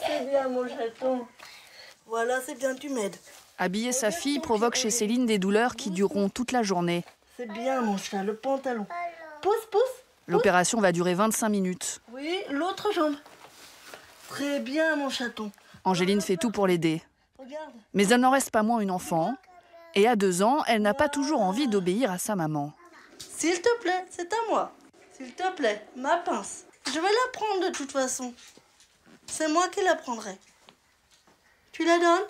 C'est bien, mon chaton. Voilà, c'est bien, tu m'aides. Habiller sa fille provoque chez Céline des douleurs qui dureront toute la journée. C'est bien, mon chat, le pantalon. Pousse, pousse. L'opération va durer 25 minutes. Oui, l'autre jambe. Très bien, mon chaton. Angéline fait tout pour l'aider. Regarde. Mais elle n'en reste pas moins une enfant. Et à 2 ans, elle n'a pas toujours envie d'obéir à sa maman. S'il te plaît, c'est à moi. S'il te plaît, ma pince. Je vais la prendre de toute façon. C'est moi qui la prendrai. Tu la donnes?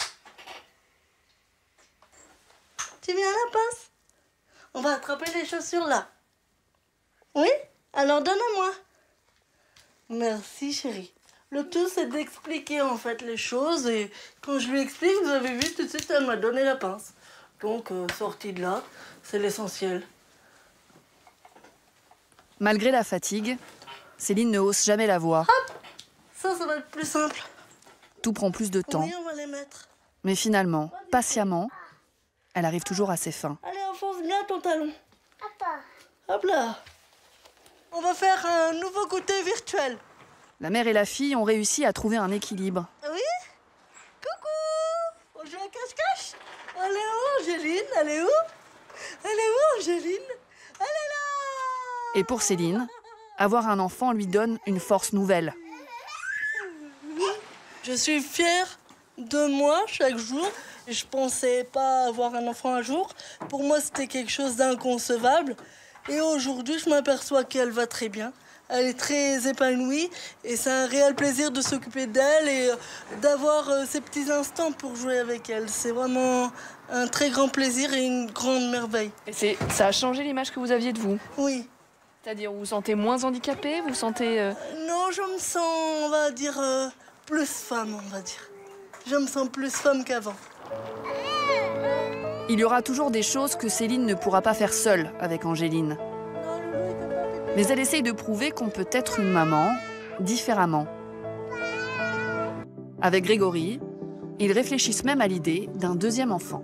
Tu viens la pince? On va attraper les chaussures là. Oui? Alors donne à moi. Merci chérie. Le tout c'est d'expliquer en fait les choses et quand je lui explique, vous avez vu tout de suite elle m'a donné la pince. Donc sortie de là, c'est l'essentiel. Malgré la fatigue, Céline ne hausse jamais la voix. Hop! Ça va être plus simple. Tout prend plus de temps. Oui, on va les mettre. Mais finalement, patiemment, elle arrive toujours à ses fins. Allez, enfonce bien ton talon. Hop là. On va faire un nouveau goûter virtuel. La mère et la fille ont réussi à trouver un équilibre. Oui? Coucou! On joue à cache-cache? Elle est où, Angéline? Elle est où? Elle est où, Angéline? Elle est là! Et pour Céline, avoir un enfant lui donne une force nouvelle. Je suis fière de moi chaque jour. Je pensais pas avoir un enfant un jour. Pour moi, c'était quelque chose d'inconcevable. Et aujourd'hui, je m'aperçois qu'elle va très bien. Elle est très épanouie et c'est un réel plaisir de s'occuper d'elle et d'avoir ces petits instants pour jouer avec elle. C'est vraiment un très grand plaisir et une grande merveille. Et ça a changé l'image que vous aviez de vous? Oui. C'est-à-dire, vous vous sentez moins handicapée? Vous sentez... Non, je me sens, on va dire, plus femme, on va dire. je me sens plus femme qu'avant. Il y aura toujours des choses que Céline ne pourra pas faire seule avec Angéline. Mais elle essaye de prouver qu'on peut être une maman différemment. Avec Grégory, ils réfléchissent même à l'idée d'un deuxième enfant.